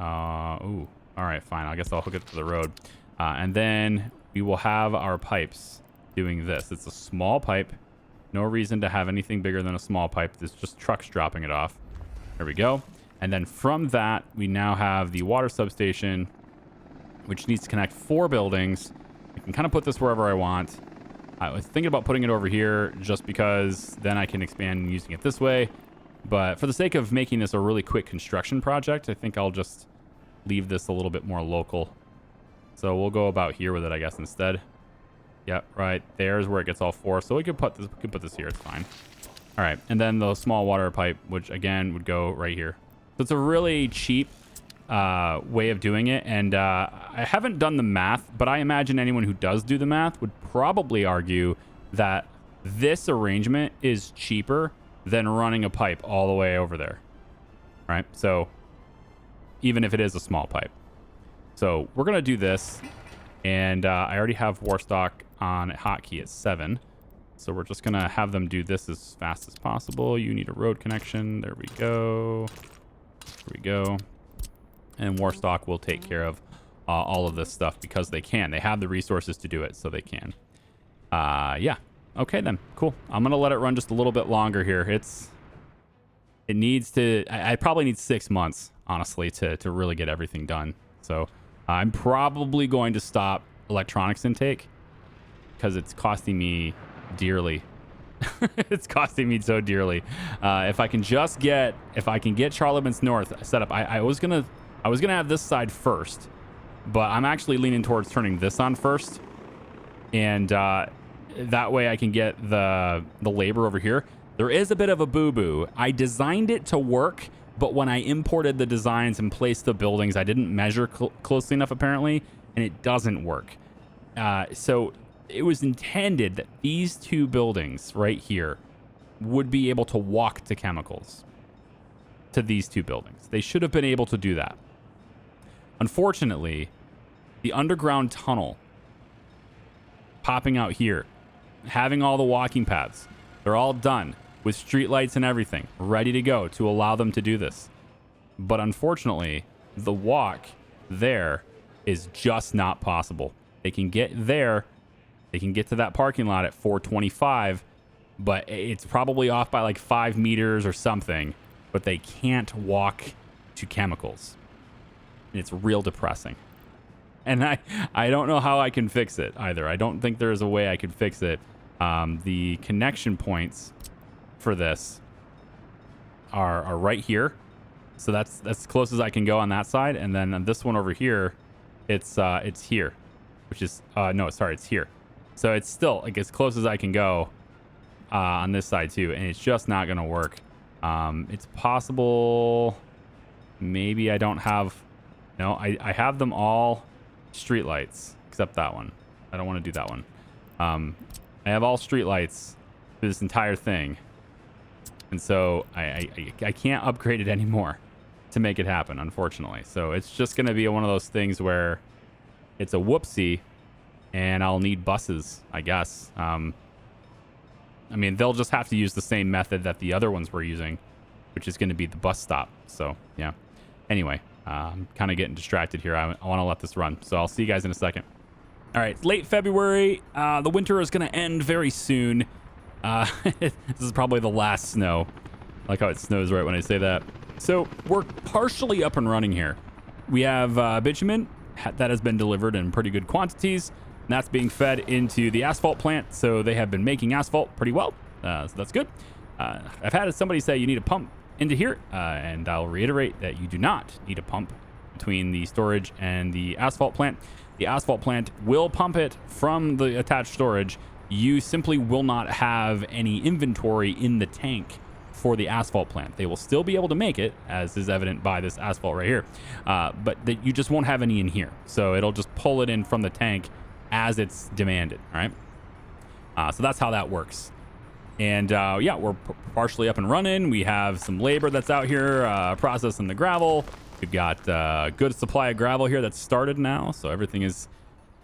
A: ooh. All right, fine. I guess I'll hook it to the road. And then we will have our pipes doing this. It's a small pipe. No reason to have anything bigger than a small pipe. It's just trucks dropping it off. There we go. And then from that, we now have the water substation, which needs to connect 4 buildings. I can kind of put this wherever I want. I was thinking about putting it over here just because then I can expand using it this way. But for the sake of making this a really quick construction project, I think I'll just leave this a little bit more local. So we'll go about here with it, I guess, instead. Yep, right there's where it gets all 4. So we could put this here. It's fine. All right, and then the small water pipe, which again would go right here. So it's a really cheap way of doing it, and I haven't done the math, but I imagine anyone who does do the math would probably argue that this arrangement is cheaper than running a pipe all the way over there. All right, so even if it is a small pipe. So we're going to do this, and I already have Warstock on hotkey at 7. So we're just going to have them do this as fast as possible. You need a road connection. There we go. There we go. And Warstock will take care of all of this stuff because they can. They have the resources to do it, so they can. Yeah. Okay, then. Cool. I'm going to let it run just a little bit longer here. It needs to... I probably need 6 months, honestly, to really get everything done. So I'm probably going to stop electronics intake because it's costing me dearly. It's costing me so dearly. If I can get Charlemagne's North set up, I was gonna have this side first, but I'm actually leaning towards turning this on first, and that way I can get the labor over here. There is a bit of a boo-boo. I designed it to work, but when I imported the designs and placed the buildings, I didn't measure closely enough apparently, and it doesn't work. So it was intended that these 2 buildings right here would be able to walk to chemicals, to these 2 buildings. They should have been able to do that. Unfortunately, the underground tunnel popping out here, having all the walking paths, they're all done with streetlights and everything ready to go to allow them to do this. But unfortunately, the walk there is just not possible. They can get there. They can get to that parking lot at 425, but it's probably off by like 5 meters or something, but they can't walk to chemicals. And it's real depressing. And I don't know how I can fix it either. I don't think there's a way I could fix it. The connection points for this are right here. So that's as close as I can go on that side. And then on this one over here, it's here, which is, no, sorry, it's here. So it's still like as close as I can go on this side too, and it's just not going to work. It's possible maybe I don't have... No, I have them all streetlights except that one. I don't want to do that one. I have all streetlights for this entire thing, and so I can't upgrade it anymore to make it happen, unfortunately. So it's just going to be one of those things where it's a whoopsie, and I'll need buses, I guess. I mean, they'll just have to use the same method that the other ones were using, which is going to be the bus stop. So, yeah. Anyway, I'm kind of getting distracted here. I want to let this run. So I'll see you guys in a second. All right, late February. The winter is going to end very soon. This is probably the last snow. I like how it snows right when I say that. So we're partially up and running here. We have bitumen that has been delivered in pretty good quantities. And that's being fed into the asphalt plant. So they have been making asphalt pretty well. So that's good. I've had somebody say you need a pump into here. And I'll reiterate that you do not need a pump between the storage and the asphalt plant. The asphalt plant will pump it from the attached storage. You simply will not have any inventory in the tank for the asphalt plant. They will still be able to make it, as is evident by this asphalt right here, but you just won't have any in here. So it'll just pull it in from the tank as it's demanded. All right. So that's how that works. And yeah, we're partially up and running. We have some labor that's out here processing the gravel. We've got a good supply of gravel here that's started now. So everything is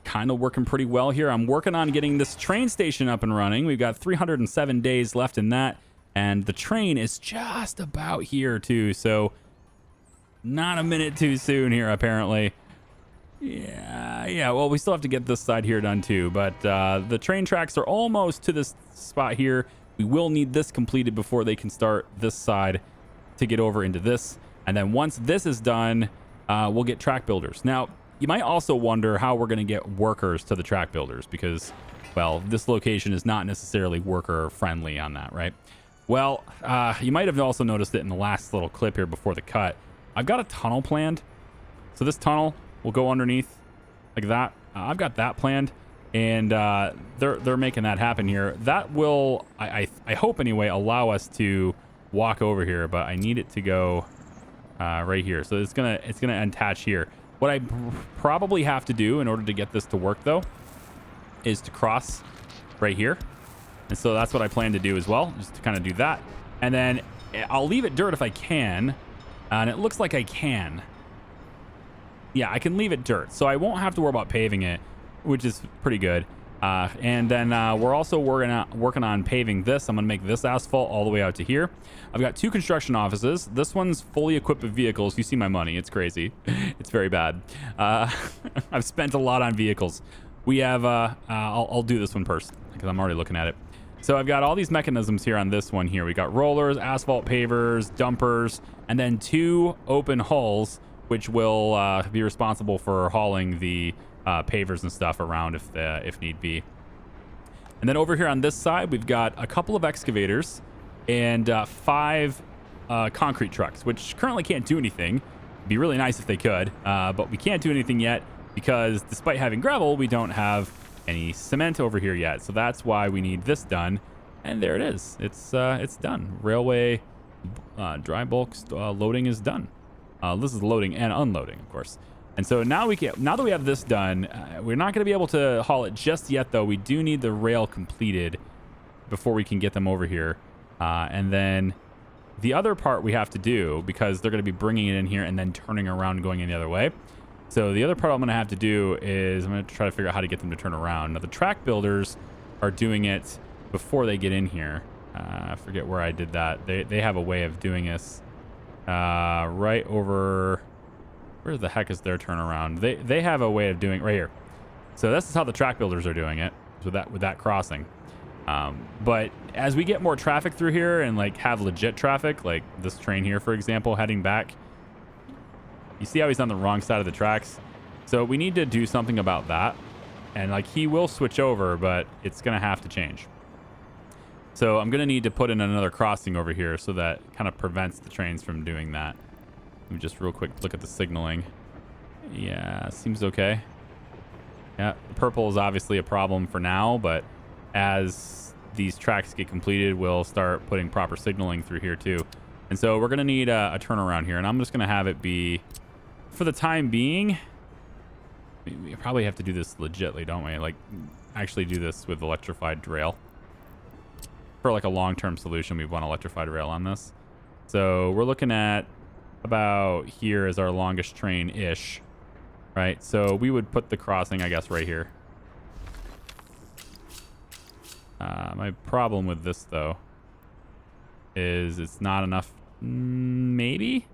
A: kind of working pretty well here. I'm working on getting this train station up and running. We've got 307 days left in that. And the train is just about here too. So not a minute too soon here, apparently. Yeah. Well, we still have to get this side here done too. But the train tracks are almost to this spot here. We will need this completed before they can start this side to get over into this. And then once this is done, we'll get track builders. Now, you might also wonder how we're going to get workers to the track builders because, well, this location is not necessarily worker friendly on that, right? Well, you might have also noticed it in the last little clip here before the cut. I've got a tunnel planned. So this tunnel will go underneath like that. I've got that planned, and they're making that happen here. That will, I hope anyway, allow us to walk over here, but I need it to go right here. So it's gonna attach here. What I probably have to do in order to get this to work, though, is to cross right here. And so that's what I plan to do as well, just to kind of do that. And then I'll leave it dirt if I can. And it looks like I can. Yeah, I can leave it dirt. So I won't have to worry about paving it, which is pretty good. And then we're also working on paving this. I'm going to make this asphalt all the way out to here. I've got 2 construction offices. This one's fully equipped with vehicles. You see my money. It's crazy. It's very bad. I've spent a lot on vehicles. We have, I'll do this one first because I'm already looking at it. So I've got all these mechanisms here on this one here. We got rollers, asphalt pavers, dumpers, and then 2 open hulls, which will be responsible for hauling the pavers and stuff around if need be. And then over here on this side, we've got a couple of excavators and 5 concrete trucks, which currently can't do anything. It'd be really nice if they could, but we can't do anything yet because despite having gravel, we don't have any cement over here yet. So that's why we need this done. And there it is. It's done. Railway dry bulk loading is done. This is loading and unloading, of course. And so now that we have this done, we're not going to be able to haul it just yet, though. We do need the rail completed before we can get them over here. And then the other part we have to do, because they're going to be bringing it in here and then turning around and going in the other way. So the other part I'm going to have to do is I'm going to try to figure out how to get them to turn around. Now, the track builders are doing it before they get in here. I forget where I did that. They have a way of doing this right over... Where the heck is their turnaround? They have a way of doing it right here. So this is how the track builders are doing it with that crossing. But as we get more traffic through here and like have legit traffic, like this train here, for example, heading back, you see how he's on the wrong side of the tracks? So we need to do something about that. And like he will switch over, but it's going to have to change. So I'm going to need to put in another crossing over here so that kind of prevents the trains from doing that. Let me just real quick look at the signaling. Yeah, seems okay. Yeah, the purple is obviously a problem for now, but as these tracks get completed, we'll start putting proper signaling through here too. And so we're going to need a turnaround here, and I'm just going to have it be, for the time being, we probably have to do this legitly, don't we? Like, actually do this with electrified rail. For like a long-term solution, we want electrified rail on this. So we're looking at about here as our longest train-ish, right? So we would put the crossing, I guess, right here. My problem with this, though, is it's not enough. Maybe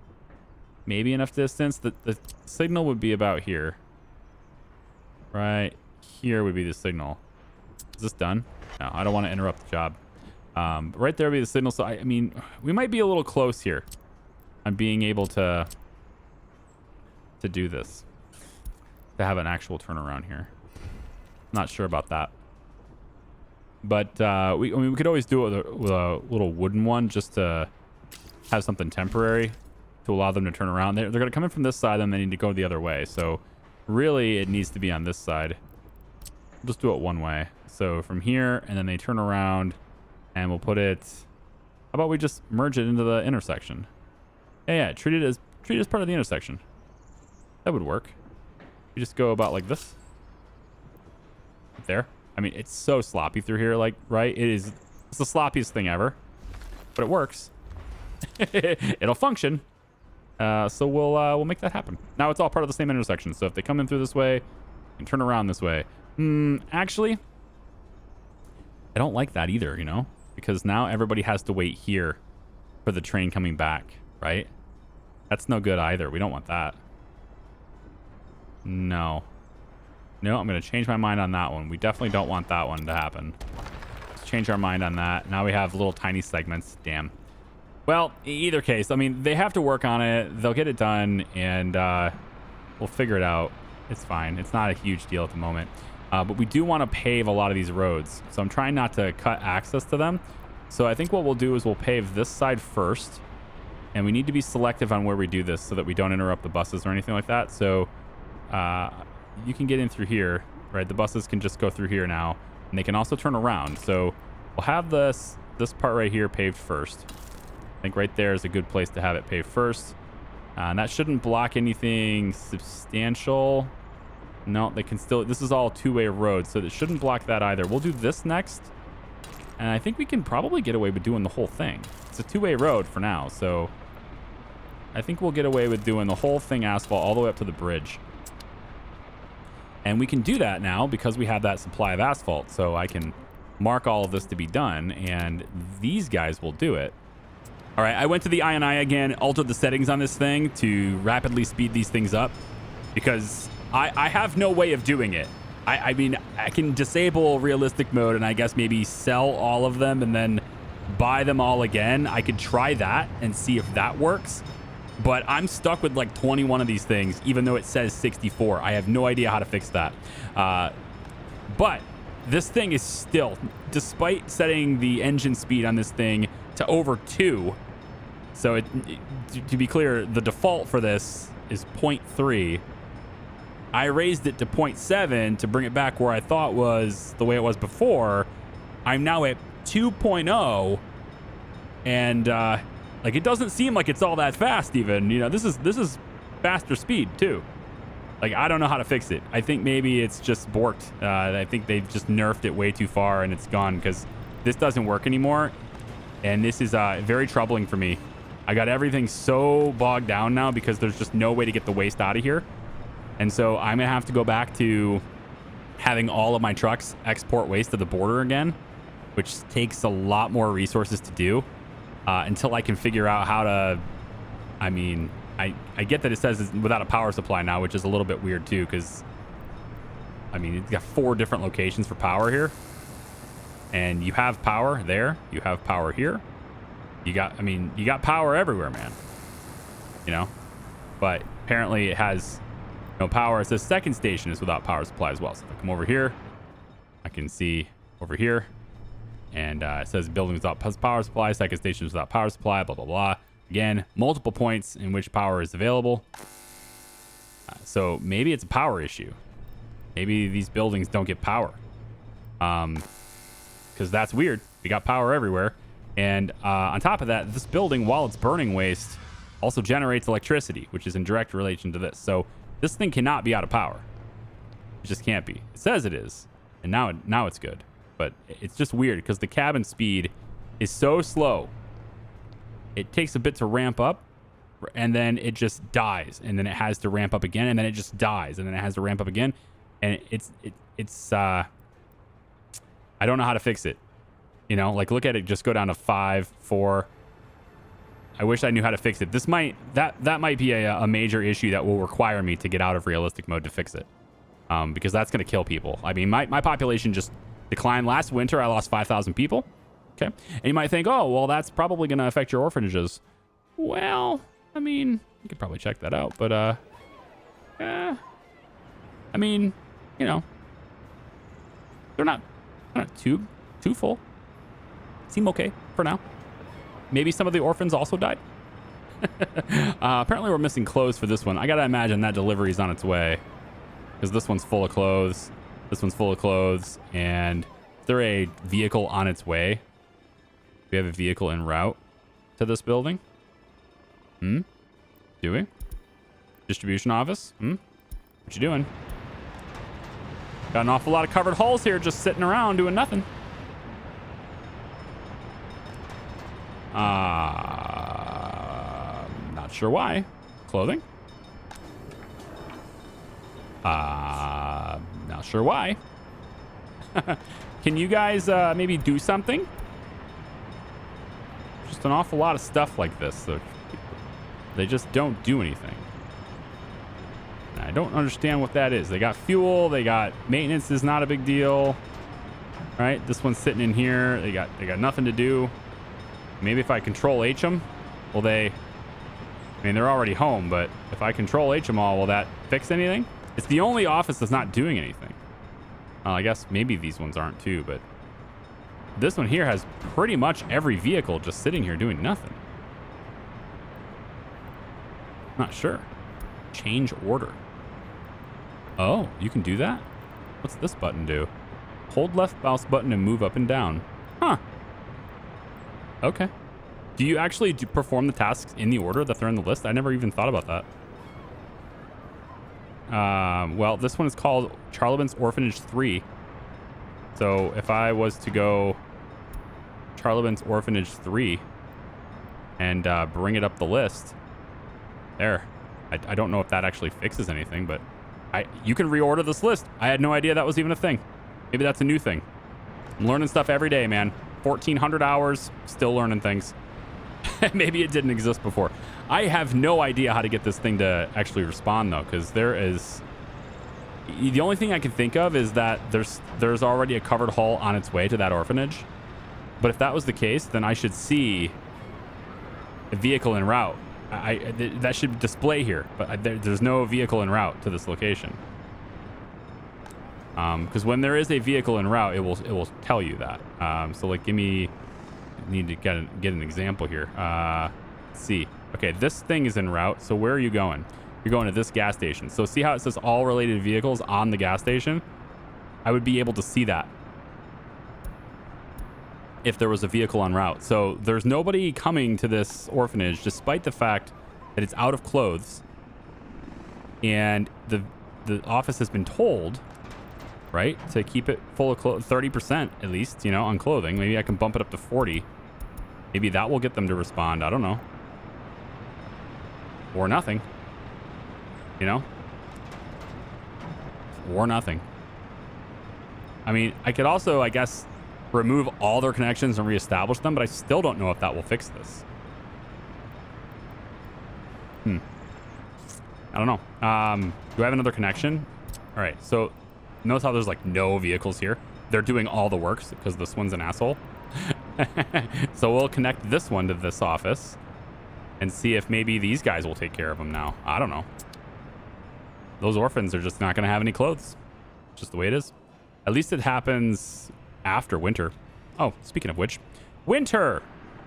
A: enough distance. The signal would be about here, right here would be the signal. Is this done? No, I don't want to interrupt the job. But right there would be the signal. So, I mean, we might be a little close here on being able to do this. To have an actual turnaround here. Not sure about that. But I mean, we could always do it with a little wooden one just to have something temporary to allow them to turn around. They're going to come in from this side and they need to go the other way. So really it needs to be on this side. We'll just do it one way. So from here, and then they turn around and we'll put it... How about we just merge it into the intersection? Yeah, treat it as part of the intersection. That would work. You just go about like this. There. I mean, it's so sloppy through here, like, right? It's the sloppiest thing ever. But it works. It'll function. So we'll make that happen. Now it's all part of the same intersection. So if they come in through this way and turn around this way. Actually, I don't like that either, you know? Because now everybody has to wait here for the train coming back, right? That's no good either. We don't want that. No. No, I'm going to change my mind on that one. We definitely don't want that one to happen. Let's change our mind on that. Now we have little tiny segments. Damn. Well, either case, I mean, they have to work on it. They'll get it done, and we'll figure it out. It's fine. It's not a huge deal at the moment. But we do want to pave a lot of these roads. So I'm trying not to cut access to them. So I think what we'll do is we'll pave this side first. And we need to be selective on where we do this so that we don't interrupt the buses or anything like that. So you can get in through here, right? The buses can just go through here now. And they can also turn around. So we'll have this part right here paved first. I think right there is a good place to have it paved first. And that shouldn't block anything substantial. No, they can still... This is all two-way road, so it shouldn't block that either. We'll do this next. And I think we can probably get away with doing the whole thing. It's a two-way road for now, so... I think we'll get away with doing the whole thing asphalt all the way up to the bridge. And we can do that now because we have that supply of asphalt. So I can mark all of this to be done, and these guys will do it. All right, I went to the I&I again, altered the settings on this thing to rapidly speed these things up because I have no way of doing it. I mean, I can disable realistic mode and I guess maybe sell all of them and then buy them all again. I could try that and see if that works. But I'm stuck with like 21 of these things, even though it says 64. I have no idea how to fix that. But this thing is still, despite setting the engine speed on this thing to over 2, so to be clear, the default for this is 0.3. I raised it to 0.7 to bring it back where I thought was the way it was before. I'm now at 2.0, and like it doesn't seem like it's all that fast even. You know, this is faster speed too. Like I don't know how to fix it. I think maybe it's just borked. I think they've just nerfed it way too far and it's gone because this doesn't work anymore. And this is very troubling for me. I got everything so bogged down now because there's just no way to get the waste out of here. And so I'm going to have to go back to having all of my trucks export waste to the border again, which takes a lot more resources to do until I can figure out how to... I mean, I get that it says it's without a power supply now, which is a little bit weird too, because, I mean, it's got 4 different locations for power here. And you have power there. You have power here. You got power everywhere, man. You know? But apparently it has... no power. It says second station is without power supply as well. So if I come over here, I can see over here. And it says building without power supply, second station is without power supply, blah, blah, blah. Again, multiple points in which power is available. So maybe it's a power issue. Maybe these buildings don't get power. Because that's weird. We got power everywhere. And on top of that, this building, while it's burning waste, also generates electricity, which is in direct relation to this. So this thing cannot be out of power. It just can't be. It says it is. And now it's good. But it's just weird because the cabin speed is so slow. It takes a bit to ramp up and then it just dies. And then it has to ramp up again and then it just dies. And then it has to ramp up again. And it's I don't know how to fix it. You know, like look at it, just go down to 5, 4. I wish I knew how to fix it. That might be a major issue that will require me to get out of realistic mode to fix it. because that's going to kill people. I mean, my population just declined last winter. I lost 5,000 people. Okay. And you might think, oh, well, that's probably going to affect your orphanages. Well, I mean, you could probably check that out. But, I mean, you know, they're not too full. Seem okay for now. Maybe some of the orphans also died. Apparently we're missing clothes for this one. I gotta imagine that delivery is on its way, because this one's full of clothes, this one's full of clothes, and is there a vehicle on its way? We have a vehicle en route to this building. Do we? Distribution office? What you doing? Got an awful lot of covered hulls here just sitting around doing nothing. Not sure why. Clothing? Not sure why. Can you guys maybe do something? Just an awful lot of stuff like this. So they just don't do anything. And I don't understand what that is. They got fuel. They got maintenance is not a big deal. Right? This one's sitting in here. They got nothing to do. Maybe if I control H them, will they... I mean, they're already home, but if I control H them all, will that fix anything? It's the only office that's not doing anything. I guess maybe these ones aren't too, but this one here has pretty much every vehicle just sitting here doing nothing. Not sure. Change order. Oh, you can do that? What's this button do? Hold left mouse button and move up and down. Huh. Okay. Do you actually perform the tasks in the order that they're in the list? I never even thought about that. Well, this one is called Charlevoix's Orphanage 3. So if I was to go Charlevoix's Orphanage 3 and bring it up the list, there. I don't know if that actually fixes anything, but you can reorder this list. I had no idea that was even a thing. Maybe that's a new thing. I'm learning stuff every day, man. 1,400 hours, still learning things. Maybe it didn't exist before. I have no idea how to get this thing to actually respond, though, because there is... The only thing I can think of is that there's already a covered hull on its way to that orphanage. But if that was the case, then I should see a vehicle en route. That should display here, but there's no vehicle en route to this location. Because when there is a vehicle en route, it will tell you that. So like, need to get an example here. Let's see. Okay, this thing is en route. So where are you going? You're going to this gas station. So see how it says all related vehicles on the gas station? I would be able to see that if there was a vehicle en route. So there's nobody coming to this orphanage, despite the fact that it's out of clothes, and the office has been told, right, to keep it full of 30% at least, you know, on clothing. Maybe I can bump it up to 40. Maybe that will get them to respond. I don't know. Or nothing. You know? Or nothing. I mean, I could also, I guess, remove all their connections and reestablish them, but I still don't know if that will fix this. I don't know. Do I have another connection? All right, so notice how there's like no vehicles here. They're doing all the work because this one's an asshole. So we'll connect this one to this office and see if maybe these guys will take care of them now. I don't know. Those orphans are just not going to have any clothes. Just the way it is. At least it happens after winter. Oh, speaking of which, winter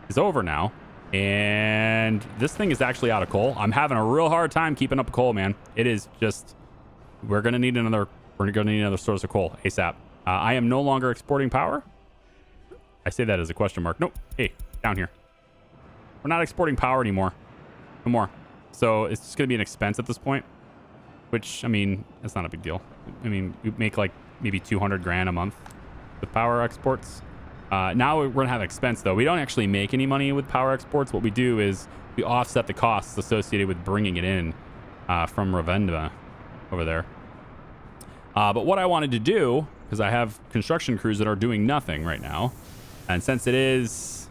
A: is over now. And this thing is actually out of coal. I'm having a real hard time keeping up coal, man. It is just, we're going to need another source of coal ASAP. I am no longer exporting power. I say that as a question mark. Nope. Hey, down here. We're not exporting power anymore. No more. So it's just going to be an expense at this point, which, I mean, that's not a big deal. I mean, we make like maybe 200 grand a month with power exports. Now we're going to have expense, though. We don't actually make any money with power exports. What we do is we offset the costs associated with bringing it in from Ravenna over there. But what I wanted to do, because I have construction crews that are doing nothing right now, and since it is,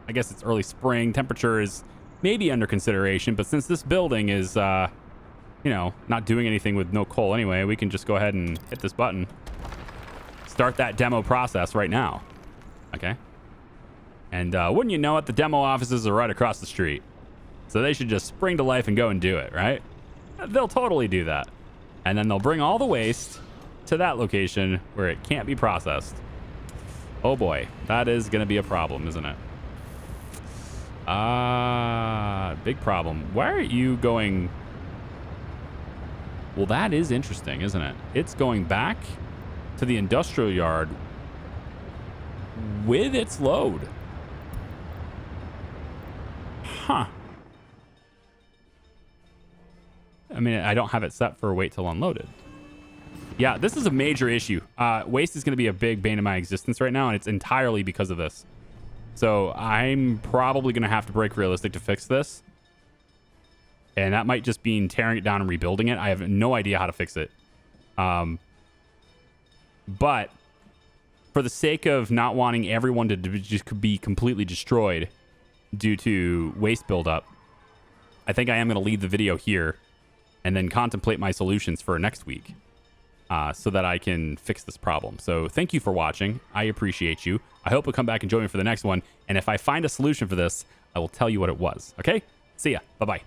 A: I guess it's early spring, temperature is maybe under consideration, but since this building is you know, not doing anything with no coal anyway, we can just go ahead and hit this button. Start that demo process right now. Okay. And wouldn't you know it, the demo offices are right across the street. So they should just spring to life and go and do it, right? They'll totally do that. And then they'll bring all the waste to that location where it can't be processed. Oh boy, that is going to be a problem, isn't it? Big problem. Why are you going... Well, that is interesting, isn't it? It's going back to the industrial yard with its load. Huh. I mean, I don't have it set for wait till unloaded. Yeah, this is a major issue. Waste is going to be a big bane of my existence right now, and it's entirely because of this. So I'm probably going to have to break realistic to fix this. And that might just mean tearing it down and rebuilding it. I have no idea how to fix it. But for the sake of not wanting everyone to just be completely destroyed due to waste buildup, I think I am going to leave the video here and then contemplate my solutions for next week so that I can fix this problem. So thank you for watching. I appreciate you. I hope you'll come back and join me for the next one. And if I find a solution for this, I will tell you what it was. Okay? See ya. Bye-bye.